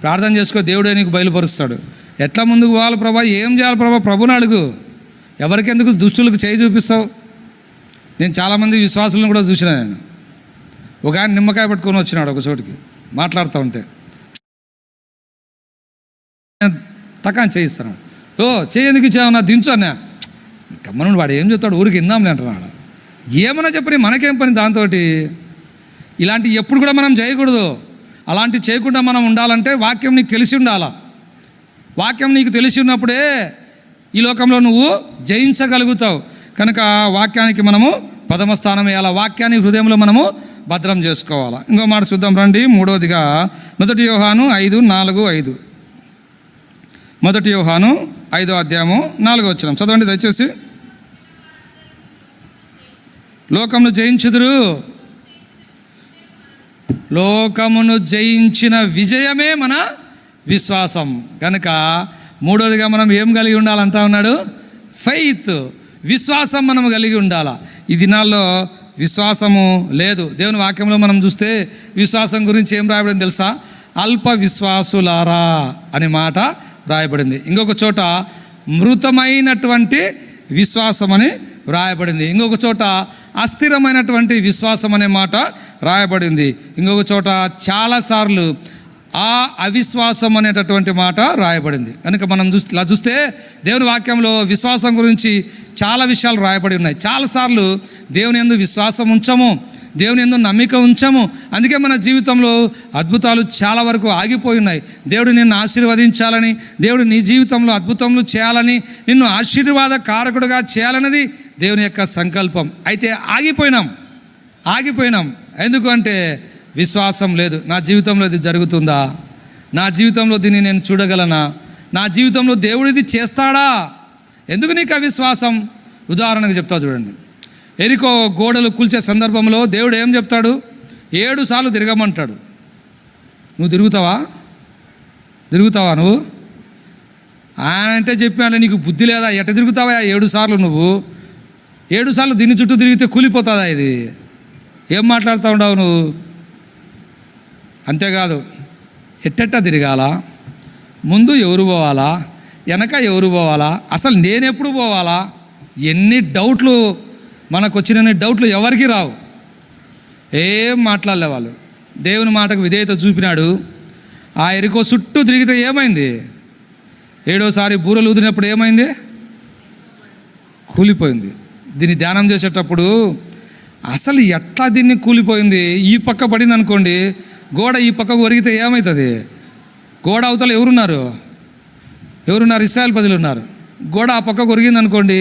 ప్రార్థన చేసుకో, దేవుడే నీకు బయలుపరుస్తాడు. ఎట్లా ముందుకు పోవాలి ప్రభా, ఏం చేయాలి ప్రభా, ప్రభుని అడుగు. ఎవరికెందుకు దుష్టులకు చేయి చూపిస్తావు? నేను చాలామంది విశ్వాసులను కూడా చూసిన. నేను ఒక ఆయన నిమ్మకాయ పట్టుకొని వచ్చినాడు ఒక చోటికి, మాట్లాడుతూ ఉంటే టకాని చేయిస్తాను. ఓ చేయి ఎందుకు ఇచ్చామన్నా, దించన్నా. గమ్మనుడు వాడు ఏం చెప్తాడు, ఊరికి ఇందాంలే అంటున్నాడు. ఏమన్నా చెప్పని మనకేం పని దాంతో? ఇలాంటి ఎప్పుడు కూడా మనం చేయకూడదు. అలాంటివి చేయకుండా మనం ఉండాలంటే వాక్యం నీకు తెలిసి ఉండాలా. వాక్యం నీకు తెలిసి ఉన్నప్పుడే ఈ లోకంలో నువ్వు జయించగలుగుతావు. కనుక వాక్యానికి మనము ప్రథమ స్థానం వేయాలి. వాక్యాన్ని హృదయంలో మనము భద్రం చేసుకోవాలా. ఇంకో మాట చూద్దాం రండి. 3వదిగా 1 యోహాను 5:4-5. 1 యోహాను 5వ అధ్యాయము 4వ వచనం చదవండి దయచేసి. లోకమును జయించుదురు. లోకమును జయించిన విజయమే మన విశ్వాసం. కనుక మూడోదిగా మనం ఏం కలిగి ఉండాలంటా ఉన్నాడు? ఫెయిత్, విశ్వాసం మనము కలిగి ఉండాలా. ఈ దినాల్లో విశ్వాసము లేదు. దేవుని వాక్యంలో మనం చూస్తే విశ్వాసం గురించి ఏం రాయబడింది తెలుసా? అల్ప విశ్వాసులారా అనే మాట రాయబడింది. ఇంకొక చోట మృతమైనటువంటి విశ్వాసం అని రాయబడింది. ఇంకొక చోట అస్థిరమైనటువంటి విశ్వాసం అనే మాట రాయబడింది. ఇంకొక చోట చాలాసార్లు ఆ అవిశ్వాసం అనేటటువంటి మాట రాయబడింది. కనుక మనం ఇలా చూస్తే దేవుని వాక్యంలో విశ్వాసం గురించి చాలా విషయాలు రాయబడి ఉన్నాయి. చాలాసార్లు దేవుని యందు విశ్వాసం ఉంచము, దేవుని యందు నమ్మిక ఉంచము. అందుకే మన జీవితంలో అద్భుతాలు చాలా వరకు ఆగిపోయి ఉన్నాయి. దేవుడు నిన్ను ఆశీర్వదించాలని, దేవుడు నీ జీవితంలో అద్భుతములు చేయాలని, నిన్ను ఆశీర్వాద కారకుడుగా చేయాలన్నది దేవుని యొక్క సంకల్పం. అయితే ఆగిపోయినాం. ఎందుకు అంటే విశ్వాసం లేదు. నా జీవితంలో ఇది జరుగుతుందా? నా జీవితంలో దీన్ని నేను చూడగలనా? నా జీవితంలో దేవుడు ఇది చేస్తాడా? ఎందుకు నీకు అవిశ్వాసం? ఉదాహరణకు చెప్తా చూడండి. ఎరికో గోడలు కూల్చే సందర్భంలో దేవుడు ఏం చెప్తాడు? 7 సార్లు తిరగమంటాడు. నువ్వు తిరుగుతావా నువ్వు? ఆయన అంటే చెప్పాను, నీకు బుద్ధి లేదా? ఎట్ట తిరుగుతావా 7 సార్లు? నువ్వు 7 సార్లు దీని చుట్టూ తిరిగితే కూలిపోతుందా? ఇది ఏం మాట్లాడుతూ ఉండవు నువ్వు? అంతేకాదు, ఎట్టెట్ట తిరగాలా? ముందు ఎవరు పోవాలా? వెనక ఎవరు పోవాలా? అసలు నేనెప్పుడు పోవాలా? ఎన్ని డౌట్లు మనకు వచ్చిన డౌట్లు ఎవరికి రావు. ఏం మాట్లాడలే వాళ్ళు. దేవుని మాటకు విధేయత చూపినాడు. ఆ ఎరికో చుట్టూ తిరిగితే ఏమైంది? 7వసారి బూరలు ఊదినప్పుడు ఏమైంది? కూలిపోయింది. దీన్ని ధ్యానం చేసేటప్పుడు అసలు ఎట్లా దీన్ని కూలిపోయింది? ఈ పక్క పడింది అనుకోండి, గోడ ఈ పక్కకు ఒరిగితే ఏమవుతుంది? గోడ అవతల ఎవరున్నారు? ఇశ్రాయేల్ ప్రజలు ఉన్నారు. గోడ ఆ పక్కకు ఒరిగింది అనుకోండి,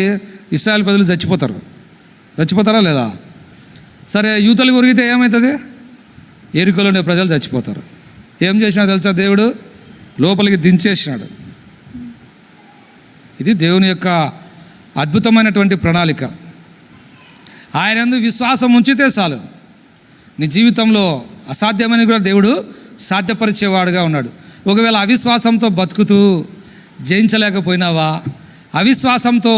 ఇశ్రాయేల్ ప్రజలు చచ్చిపోతారా లేదా? సరే, యూతలకు ఒరిగితే ఏమవుతుంది? ఎరికలోనే ప్రజలు చచ్చిపోతారు. ఏం చేసినా తెలుసా? దేవుడు లోపలికి దించేసినాడు. ఇది దేవుని యొక్క అద్భుతమైనటువంటి ప్రణాళిక. ఆయన యందు విశ్వాసం ఉంచితే చాలు, నీ జీవితంలో అసాధ్యమని కూడా దేవుడు సాధ్యపరిచేవాడుగా ఉన్నాడు. ఒకవేళ అవిశ్వాసంతో బతుకుతూ జయించలేకపోయినావా, అవిశ్వాసంతో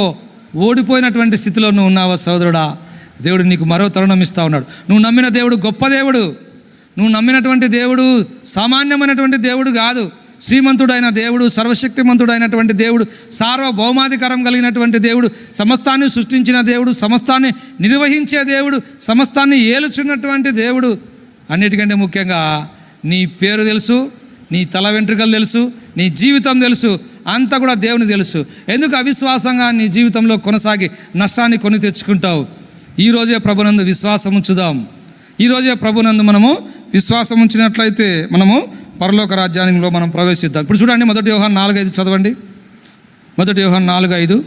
ఓడిపోయినటువంటి స్థితిలో నువ్వు ఉన్నావా సోదరుడా, దేవుడు నీకు మరో తరుణం ఇస్తూ ఉన్నాడు. నువ్వు నమ్మిన దేవుడు గొప్ప దేవుడు. నువ్వు నమ్మినటువంటి దేవుడు సామాన్యమైనటువంటి దేవుడు కాదు. శ్రీమంతుడైన దేవుడు, సర్వశక్తిమంతుడైనటువంటి దేవుడు, సార్వభౌమాధికారం కలిగినటువంటి దేవుడు, సమస్తాన్ని సృష్టించిన దేవుడు, సమస్తాన్ని నిర్వహించే దేవుడు, సమస్తాన్ని ఏలుచున్నటువంటి దేవుడు. అన్నిటికంటే ముఖ్యంగా నీ పేరు తెలుసు, నీ తల వెంట్రుకలు తెలుసు, నీ జీవితం తెలుసు, అంతా కూడా దేవుని తెలుసు. ఎందుకు అవిశ్వాసంగా నీ జీవితంలో కొనసాగి నష్టాన్ని కొని తెచ్చుకుంటావు? ఈరోజే ప్రభునందు విశ్వాసం ఉంచుదాం. ఈరోజే ప్రభునందు మనము విశ్వాసం ఉంచినట్లయితే మనము పరలోక రాజ్యానికి మనం ప్రవేశిద్దాం. ఇప్పుడు చూడండి, 1 యోహాను 4:5 చదవండి. 1 యోహాను 4:5.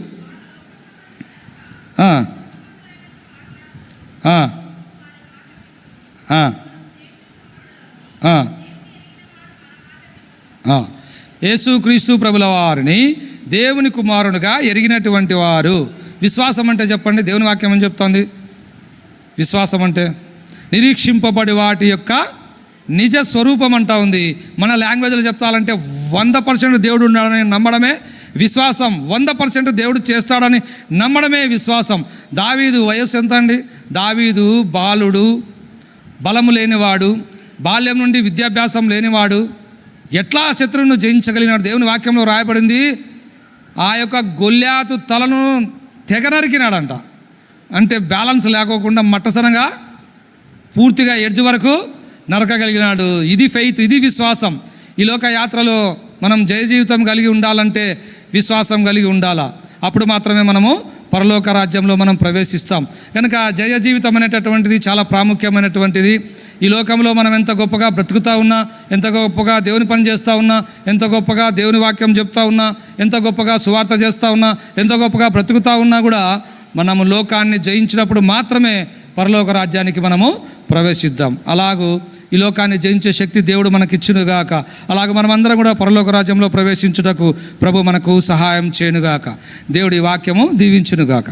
యేసుక్రీస్తు ప్రభుల వారిని దేవుని కుమారునిగా ఎరిగినటువంటి వారు. విశ్వాసం అంటే చెప్పండి, దేవుని వాక్యం అని చెప్తోంది. విశ్వాసం అంటే నిరీక్షింపబడి వాటి యొక్క నిజ స్వరూపం అంటా ఉంది. మన లాంగ్వేజ్లో చెప్తాలంటే 100% దేవుడు ఉన్నాడని నమ్మడమే విశ్వాసం. 100% దేవుడు చేస్తాడని నమ్మడమే విశ్వాసం. దావీదు వయస్సు ఎంత అండి? దావీదు బాలుడు, బలము లేనివాడు, బాల్యం నుండి విద్యాభ్యాసం లేనివాడు, ఎట్లా శత్రువును జయించగలిగినాడు? దేవుని వాక్యంలో రాయబడింది, ఆ యొక్క గొల్యాతు తలను తెగ నరికినాడంట. అంటే బ్యాలెన్స్ లేకోకుండా మట్టసనంగా పూర్తిగా ఎడ్జ్ వరకు నరకగలిగినాడు. ఇది ఫెయిత్, ఇది విశ్వాసం. ఈ లోక యాత్రలో మనం జయ జీవితం కలిగి ఉండాలంటే విశ్వాసం కలిగి ఉండాలా. అప్పుడు మాత్రమే మనము పరలోక రాజ్యంలో మనం ప్రవేశిస్తాం. కనుక జయ జీవితం అనేటటువంటిది చాలా ప్రాముఖ్యమైనటువంటిది. ఈ లోకంలో మనం ఎంత గొప్పగా బ్రతుకుతూ ఉన్నా, ఎంత గొప్పగా దేవుని పని చేస్తూ ఉన్నా, ఎంత గొప్పగా దేవుని వాక్యం చెప్తా ఉన్నా, ఎంత గొప్పగా సువార్త చేస్తూ ఉన్నా, ఎంత గొప్పగా బ్రతుకుతూ ఉన్నా కూడా మనము లోకాన్ని జయించినప్పుడు మాత్రమే పరలోక రాజ్యానికి మనము ప్రవేశిద్దాం. అలాగూ ఈ లోకాన్ని జయించే శక్తి దేవుడు మనకిచ్చునుగాక. అలాగే మనమందరం కూడా పరలోక రాజ్యంలో ప్రవేశించుటకు ప్రభు మనకు సహాయం చేయనుగాక. దేవుడి వాక్యము దీవించునుగాక.